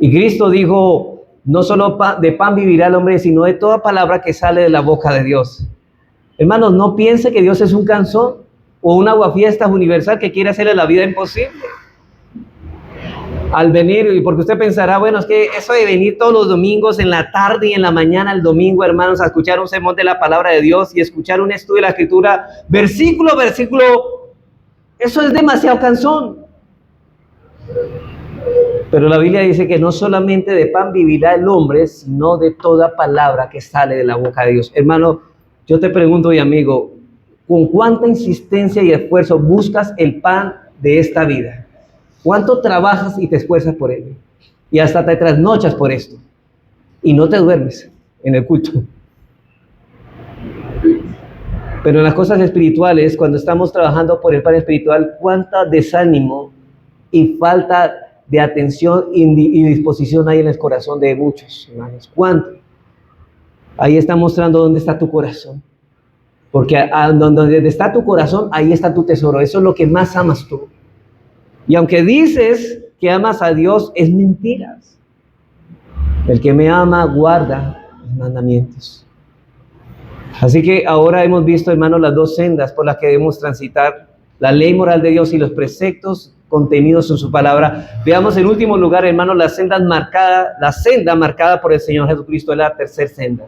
Y Cristo dijo, no solo de pan vivirá el hombre, sino de toda palabra que sale de la boca de Dios. Hermanos, no piense que Dios es un canzón o un aguafiestas universal que quiere hacerle la vida imposible. Al venir, y porque usted pensará, bueno, es que eso de venir todos los domingos en la tarde y en la mañana el domingo, hermanos, a escuchar un sermón de la palabra de Dios y escuchar un estudio de la escritura, versículo a versículo, eso es demasiado cansón. Pero la Biblia dice que no solamente de pan vivirá el hombre, sino de toda palabra que sale de la boca de Dios. Hermano, yo te pregunto, y amigo, ¿con cuánta insistencia y esfuerzo buscas el pan de esta vida? ¿Cuánto trabajas y te esfuerzas por ello? Y hasta te trasnochas por esto. Y no te duermes en el culto. Pero en las cosas espirituales, cuando estamos trabajando por el pan espiritual, ¿cuánto desánimo y falta de atención y disposición hay en el corazón de muchos, hermanos? ¿Cuánto? Ahí está mostrando dónde está tu corazón. Porque donde está tu corazón, ahí está tu tesoro. Eso es lo que más amas tú. Y aunque dices que amas a Dios, es mentiras. El que me ama guarda los mandamientos. Así que ahora hemos visto, hermanos, las dos sendas por las que debemos transitar: la ley moral de Dios y los preceptos contenidos en su palabra. Veamos en último lugar, hermanos, la senda marcada por el Señor Jesucristo, es la tercera senda.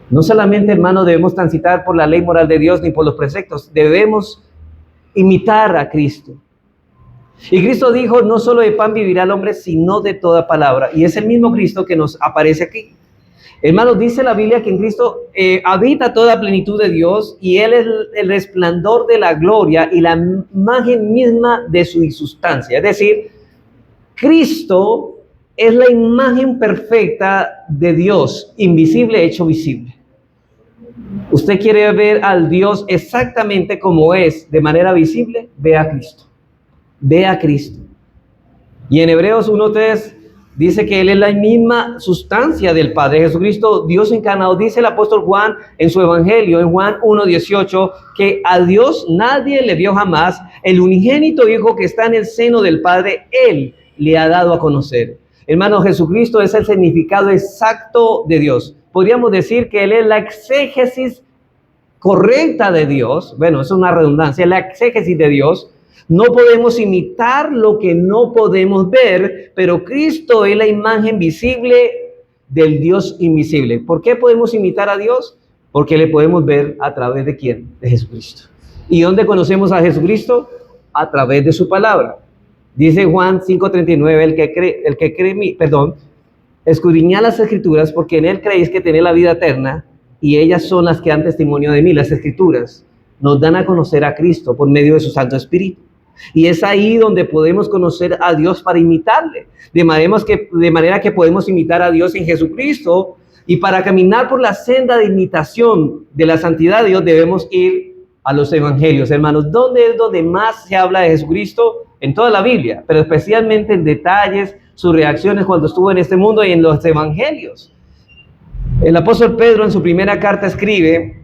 No solamente, hermanos, debemos transitar por la ley moral de Dios ni por los preceptos, debemos imitar a Cristo. Y Cristo dijo, no solo de pan vivirá el hombre, sino de toda palabra. Y es el mismo Cristo que nos aparece aquí. Hermanos, dice la Biblia que en Cristo habita toda plenitud de Dios y Él es el resplandor de la gloria y la imagen misma de su sustancia. Es decir, Cristo es la imagen perfecta de Dios, invisible hecho visible. Usted quiere ver al Dios exactamente como es, de manera visible, ve a Cristo. Ve a Cristo. Y en Hebreos 1:3 dice que Él es la misma sustancia del Padre. Jesucristo, Dios encarnado. Dice el apóstol Juan en su evangelio, en Juan 1:18, que a Dios nadie le vio jamás. El unigénito Hijo que está en el seno del Padre, Él le ha dado a conocer. Hermano, Jesucristo es el significado exacto de Dios. Podríamos decir que Él es la exégesis correcta de Dios. Bueno, es una redundancia, la exégesis de Dios. No podemos imitar lo que no podemos ver, pero Cristo es la imagen visible del Dios invisible. ¿Por qué podemos imitar a Dios? Porque le podemos ver a través de ¿quién? De Jesucristo. ¿Y dónde conocemos a Jesucristo? A través de su palabra. Dice Juan 5:39, el que cree, escudriñad las Escrituras, porque en Él creéis que tenéis la vida eterna, y ellas son las que dan testimonio de mí. Las Escrituras nos dan a conocer a Cristo por medio de su Santo Espíritu. Y es ahí donde podemos conocer a Dios para imitarle. De manera que podemos imitar a Dios en Jesucristo. Y para caminar por la senda de imitación de la santidad de Dios debemos ir a los evangelios. Hermanos, ¿dónde es donde más se habla de Jesucristo? En toda la Biblia, pero especialmente en detalles, sus reacciones cuando estuvo en este mundo y en los evangelios. El apóstol Pedro en su primera carta escribe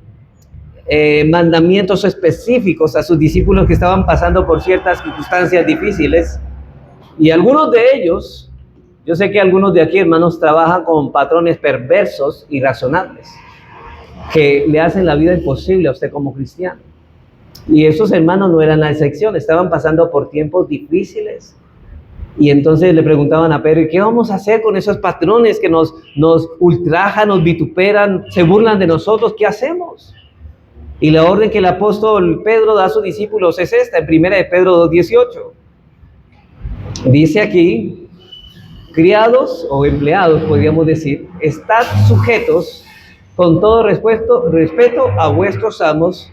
mandamientos específicos a sus discípulos que estaban pasando por ciertas circunstancias difíciles, y algunos de ellos, yo sé que algunos de aquí, hermanos, trabajan con patrones perversos y irrazonables que le hacen la vida imposible a usted como cristiano, y esos hermanos no eran la excepción, estaban pasando por tiempos difíciles. Y entonces le preguntaban a Pedro, ¿y qué vamos a hacer con esos patrones que nos ultrajan, nos vituperan, se burlan de nosotros? ¿Qué hacemos? Y la orden que el apóstol Pedro da a sus discípulos es esta, en 1 de Pedro 2:18. Dice aquí, criados o empleados, podríamos decir, estad sujetos con todo respeto a vuestros amos.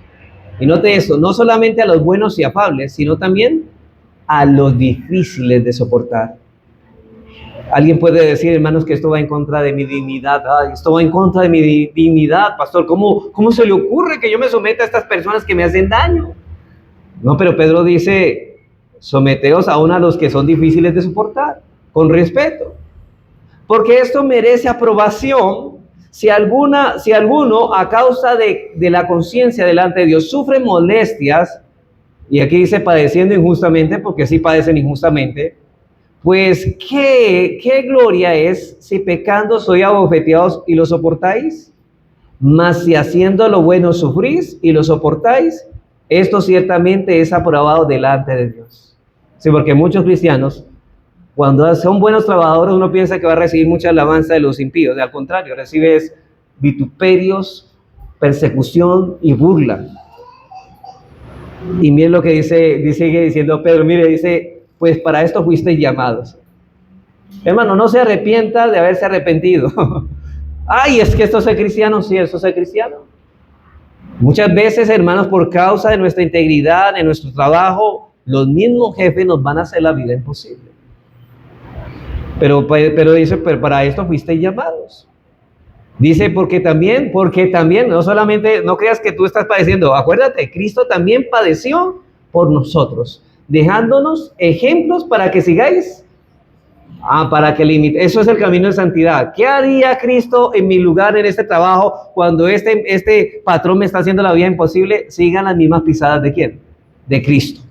Y note eso, no solamente a los buenos y afables, sino también a los difíciles de soportar. Alguien puede decir, hermanos, que esto va en contra de mi dignidad. Ay, esto va en contra de mi dignidad, pastor. ¿Cómo se le ocurre que yo me someta a estas personas que me hacen daño? No, pero Pedro dice, someteos aún a los que son difíciles de soportar, con respeto. Porque esto merece aprobación si alguno, a causa de la conciencia delante de Dios, sufre molestias, y aquí dice padeciendo injustamente, porque sí padecen injustamente, pues ¿qué gloria es si pecando sois abofeteados y lo soportáis? Mas si haciendo lo bueno sufrís y lo soportáis, esto ciertamente es aprobado delante de Dios. Sí, porque muchos cristianos, cuando son buenos trabajadores, uno piensa que va a recibir mucha alabanza de los impíos. Al contrario, recibes vituperios, persecución y burla. Y miren lo que sigue diciendo Pedro, mire, dice, pues para esto fuisteis llamados. Hermano, no se arrepienta de haberse arrepentido. Ay, es que esto es cristiano. Sí, eso es cristiano. Muchas veces, hermanos, por causa de nuestra integridad, de nuestro trabajo, los mismos jefes nos van a hacer la vida imposible. Pero dice, pero para esto fuisteis llamados. Dice, porque también, no solamente, no creas que tú estás padeciendo, acuérdate, Cristo también padeció por nosotros, dejándonos ejemplos para que sigáis, para que limite. Eso es el camino de santidad. ¿Qué haría Cristo en mi lugar en este trabajo cuando este patrón me está haciendo la vida imposible? Sigan las mismas pisadas ¿de quién? De Cristo,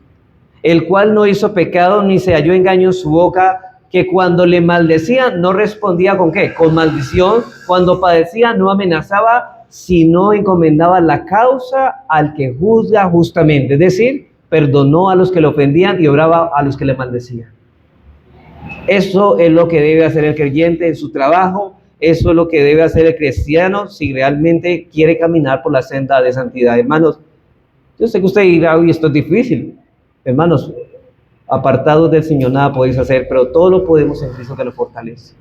el cual no hizo pecado ni se halló engaño en su boca, que cuando le maldecía no respondía ¿con qué? Con maldición. Cuando padecía no amenazaba, sino encomendaba la causa al que juzga justamente. Es decir, perdonó a los que le ofendían y obraba a los que le maldecían. Eso es lo que debe hacer el creyente en su trabajo. Eso es lo que debe hacer el cristiano si realmente quiere caminar por la senda de santidad. Hermanos, yo sé que usted dirá, uy, esto es difícil. Hermanos, apartados del Señor nada podéis hacer, pero todo lo podemos en Cristo que lo fortalece.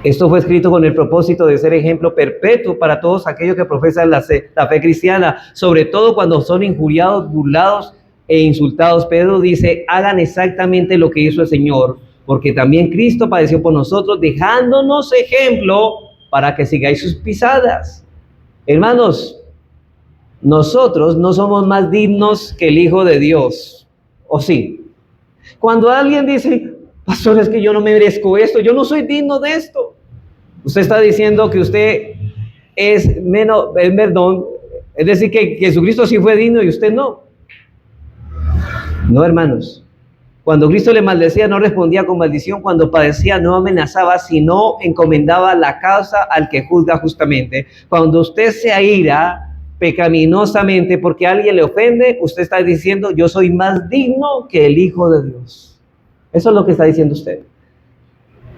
Esto fue escrito con el propósito de ser ejemplo perpetuo para todos aquellos que profesan la fe cristiana, sobre todo cuando son injuriados, burlados e insultados. Pedro dice, hagan exactamente lo que hizo el Señor, porque también Cristo padeció por nosotros, dejándonos ejemplo para que sigáis sus pisadas. Hermanos, nosotros no somos más dignos que el Hijo de Dios. ¿O sí? Cuando alguien dice, pastor, es que yo no merezco esto, yo no soy digno de esto, usted está diciendo que usted es perdón, es decir, que Jesucristo sí fue digno y usted no. No, hermanos. Cuando Cristo le maldecía, no respondía con maldición. Cuando padecía, no amenazaba, sino encomendaba la causa al que juzga justamente. Cuando usted se aira pecaminosamente porque alguien le ofende, usted está diciendo, yo soy más digno que el Hijo de Dios. Eso es lo que está diciendo usted.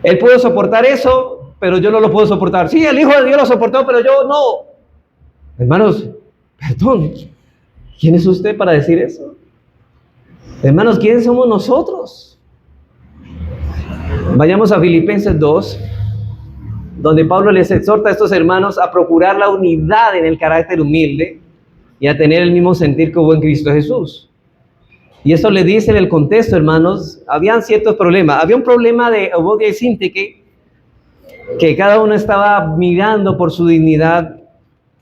Él puede soportar eso, pero yo no lo puedo soportar. Sí, el Hijo de Dios lo soportó, pero yo no. Hermanos, perdón, ¿quién es usted para decir eso? Hermanos, ¿quiénes somos nosotros? Vayamos a Filipenses 2. donde Pablo les exhorta a estos hermanos a procurar la unidad en el carácter humilde y a tener el mismo sentir que hubo en Cristo Jesús. Y eso le dice en el contexto, hermanos, habían ciertos problemas. Había un problema de Evodia y Síntique, que cada uno estaba mirando por su dignidad.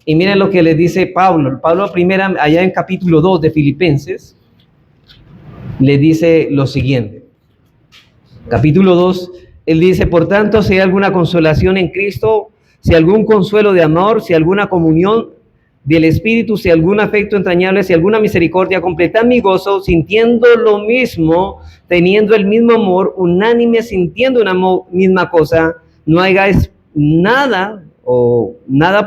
Y miren lo que le dice Pablo. Pablo primera, allá en capítulo 2 de Filipenses, le dice lo siguiente. Capítulo 2, él dice: por tanto, si hay alguna consolación en Cristo, si algún consuelo de amor, si alguna comunión del Espíritu, si algún afecto entrañable, si alguna misericordia, completad mi gozo, sintiendo lo mismo, teniendo el mismo amor, unánime, sintiendo una misma cosa, no hagáis nada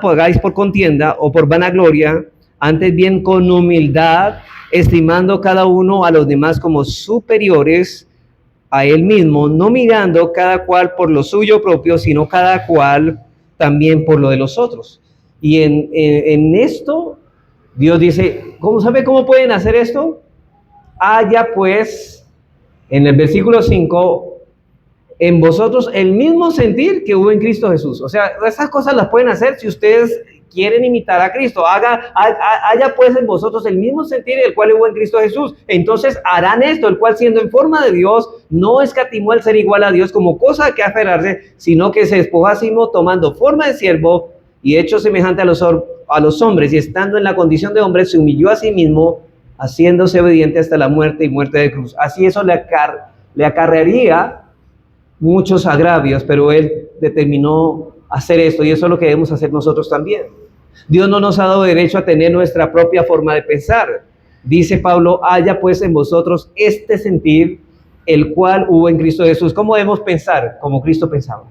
hagáis por contienda o por vanagloria, antes bien con humildad, estimando cada uno a los demás como superiores a él mismo, no mirando cada cual por lo suyo propio, sino cada cual también por lo de los otros. Y en esto, Dios dice, ¿sabe cómo pueden hacer esto? Haya pues, en el versículo 5, en vosotros el mismo sentir que hubo en Cristo Jesús. O sea, esas cosas las pueden hacer si ustedes quieren imitar a Cristo. Haya pues en vosotros el mismo sentir el cual hubo en Cristo Jesús. Entonces harán esto, el cual siendo en forma de Dios, no escatimó el ser igual a Dios como cosa que aferrarse, sino que se despojó a sí mismo, tomando forma de siervo y hecho semejante a los hombres, y estando en la condición de hombre, se humilló a sí mismo, haciéndose obediente hasta la muerte y muerte de cruz. Así eso le acarrearía muchos agravios, pero él determinó hacer esto, y eso es lo que debemos hacer nosotros también. Dios no nos ha dado derecho a tener nuestra propia forma de pensar. Dice Pablo, haya pues en vosotros este sentir, el cual hubo en Cristo Jesús. ¿Cómo debemos pensar? Como Cristo pensaba.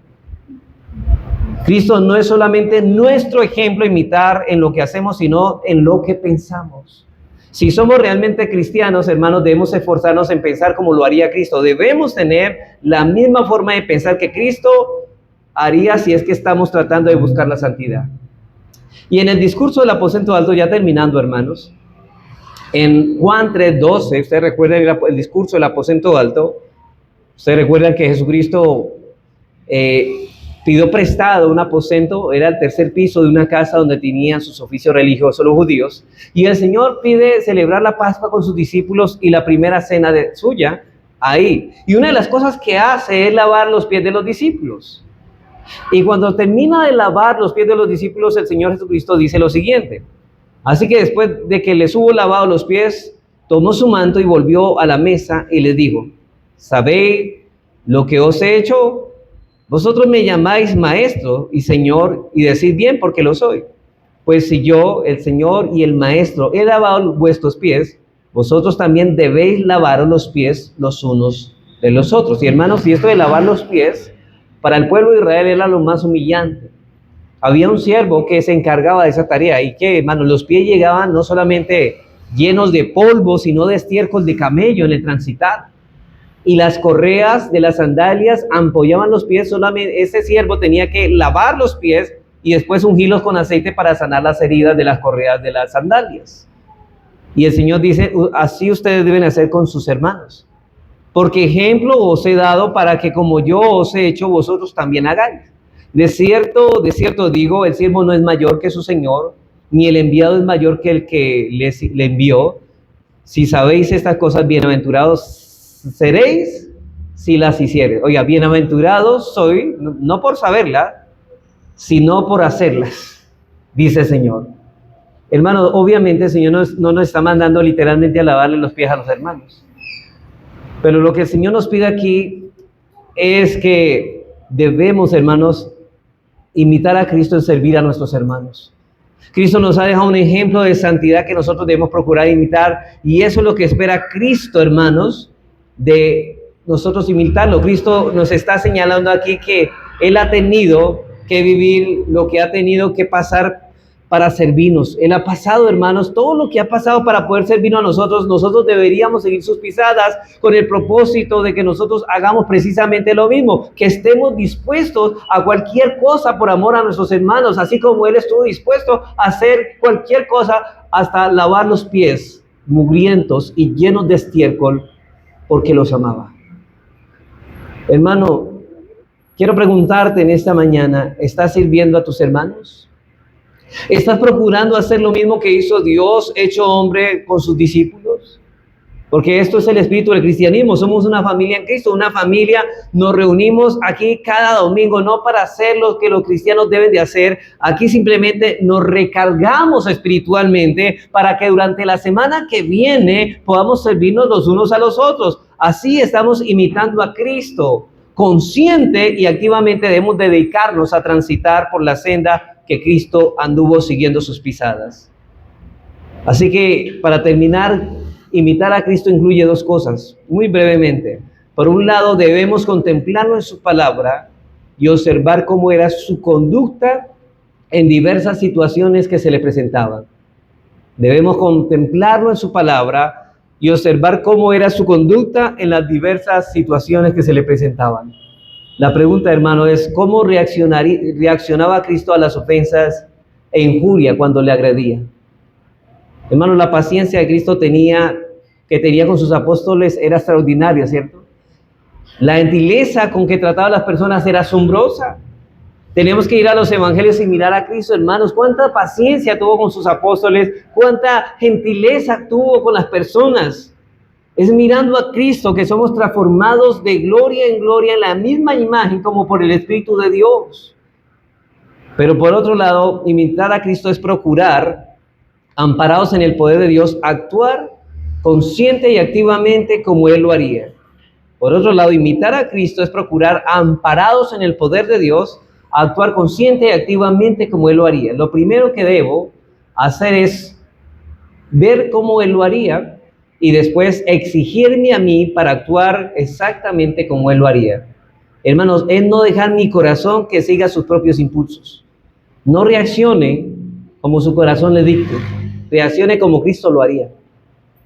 Cristo no es solamente nuestro ejemplo a imitar en lo que hacemos, sino en lo que pensamos. Si somos realmente cristianos, hermanos, debemos esforzarnos en pensar como lo haría Cristo. Debemos tener la misma forma de pensar que Cristo haría si es que estamos tratando de buscar la santidad. Y en el discurso del aposento alto, ya terminando, hermanos, en Juan 3:12, ustedes recuerdan el discurso del aposento alto, ustedes recuerdan que Jesucristo pidió prestado un aposento, era el tercer piso de una casa donde tenían sus oficios religiosos los judíos, y el Señor pide celebrar la Pascua con sus discípulos y la primera cena suya ahí. Y una de las cosas que hace es lavar los pies de los discípulos. Y cuando termina de lavar los pies de los discípulos, el Señor Jesucristo dice lo siguiente: así que después de que les hubo lavado los pies, tomó su manto y volvió a la mesa y les dijo: ¿sabéis lo que os he hecho? Vosotros me llamáis maestro y señor, y decís bien porque lo soy. Pues si yo, el Señor y el maestro, he lavado vuestros pies, vosotros también debéis lavaros los pies los unos de los otros. Y hermanos, y esto de lavar los pies, para el pueblo de Israel era lo más humillante. Había un siervo que se encargaba de esa tarea, y que, hermanos, los pies llegaban no solamente llenos de polvo, sino de estiércol de camello en el transitar. Y las correas de las sandalias ampollaban los pies. Solamente ese siervo tenía que lavar los pies y después ungirlos con aceite para sanar las heridas de las correas de las sandalias. Y el Señor dice, así ustedes deben hacer con sus hermanos, porque ejemplo os he dado para que como yo os he hecho, vosotros también hagáis. De cierto digo, el siervo no es mayor que su Señor, ni el enviado es mayor que el que le envió. Si sabéis estas cosas, bienaventurados seréis si las hiciereis. Oiga, bienaventurados soy, no por saberlas, sino por hacerlas, dice el Señor. Hermanos, obviamente el Señor no nos está mandando literalmente a lavarle los pies a los hermanos. Pero lo que el Señor nos pide aquí es que debemos, hermanos, imitar a Cristo en servir a nuestros hermanos. Cristo nos ha dejado un ejemplo de santidad que nosotros debemos procurar imitar, y eso es lo que espera Cristo, hermanos, de nosotros imitarlo. Cristo nos está señalando aquí que Él ha tenido que vivir lo que ha tenido que pasar para servirnos. Él ha pasado, hermanos, todo lo que ha pasado para poder servirnos a nosotros. Nosotros deberíamos seguir sus pisadas con el propósito de que nosotros hagamos precisamente lo mismo, que estemos dispuestos a cualquier cosa por amor a nuestros hermanos, así como Él estuvo dispuesto a hacer cualquier cosa, hasta lavar los pies mugrientos y llenos de estiércol, porque los amaba. Hermano, Quiero preguntarte en esta mañana, ¿estás sirviendo a tus hermanos? ¿Estás procurando hacer lo mismo que hizo Dios, hecho hombre, con sus discípulos? Porque esto es el espíritu del cristianismo. Somos una familia en Cristo, una familia. Nos reunimos aquí cada domingo, no para hacer lo que los cristianos deben de hacer. Aquí simplemente nos recargamos espiritualmente para que durante la semana que viene podamos servirnos los unos a los otros. Así estamos imitando a Cristo. Consciente y activamente debemos dedicarnos a transitar por la senda que Cristo anduvo siguiendo sus pisadas. Así que, para terminar, imitar a Cristo incluye dos cosas, muy brevemente. Por un lado, debemos contemplarlo en su palabra y observar cómo era su conducta en diversas situaciones que se le presentaban. Debemos contemplarlo en su palabra y observar cómo era su conducta en las diversas situaciones que se le presentaban. La pregunta, hermano, es ¿cómo reaccionaba Cristo a las ofensas e injuria cuando le agredía? Hermano, la paciencia que Cristo tenía con sus apóstoles era extraordinaria, ¿cierto? La gentileza con que trataba a las personas era asombrosa. Tenemos que ir a los evangelios y mirar a Cristo, hermanos. Cuánta paciencia tuvo con sus apóstoles, cuánta gentileza tuvo con las personas. Es mirando a Cristo que somos transformados de gloria en gloria en la misma imagen como por el Espíritu de Dios. Pero por otro lado, imitar a Cristo es procurar, amparados en el poder de Dios, actuar consciente y activamente como Él lo haría. Por otro lado, imitar a Cristo es procurar, amparados en el poder de Dios, actuar consciente y activamente como Él lo haría. Lo primero que debo hacer es ver cómo Él lo haría y después exigirme a mí para actuar exactamente como Él lo haría. Hermanos, es no dejar mi corazón que siga sus propios impulsos. No reaccione como su corazón le dicte, reaccione como Cristo lo haría.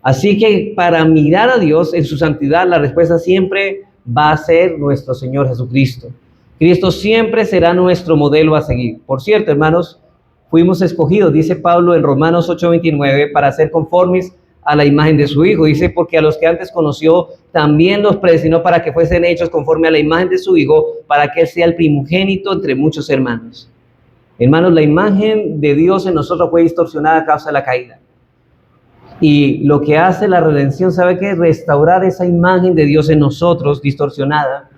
Así que para mirar a Dios en su santidad, la respuesta siempre va a ser nuestro Señor Jesucristo. Cristo siempre será nuestro modelo a seguir. Por cierto, hermanos, fuimos escogidos, dice Pablo en Romanos 8:29, para ser conformes a la imagen de su Hijo. Dice, porque a los que antes conoció, también los predestinó para que fuesen hechos conforme a la imagen de su Hijo, para que Él sea el primogénito entre muchos hermanos. Hermanos, la imagen de Dios en nosotros fue distorsionada a causa de la caída. Y lo que hace la redención, ¿sabe qué? Restaurar esa imagen de Dios en nosotros, distorsionada.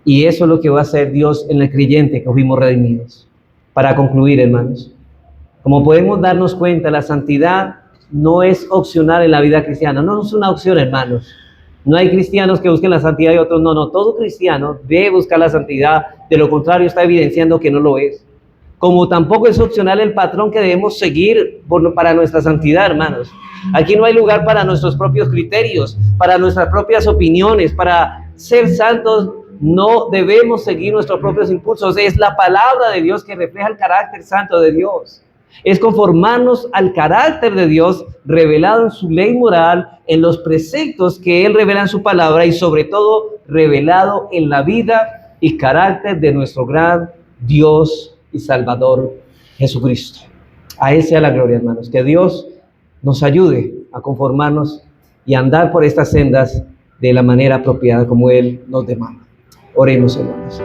Y eso es lo que va a hacer Dios en el creyente que fuimos redimidos. Para concluir, hermanos, como podemos darnos cuenta, la santidad no es opcional en la vida cristiana. No es una opción, hermanos. No hay cristianos que busquen la santidad y otros no. No, todo cristiano debe buscar la santidad. De lo contrario, está evidenciando que no lo es. Como tampoco es opcional el patrón que debemos seguir para nuestra santidad, hermanos. Aquí no hay lugar para nuestros propios criterios, para nuestras propias opiniones. Para ser santos no debemos seguir nuestros propios impulsos. Es la palabra de Dios que refleja el carácter santo de Dios. Es conformarnos al carácter de Dios revelado en su ley moral, en los preceptos que Él revela en su palabra y sobre todo revelado en la vida y carácter de nuestro gran Dios y Salvador Jesucristo. A Él sea la gloria, hermanos. Que Dios nos ayude a conformarnos y a andar por estas sendas de la manera apropiada como Él nos demanda. Oremos, hermanos.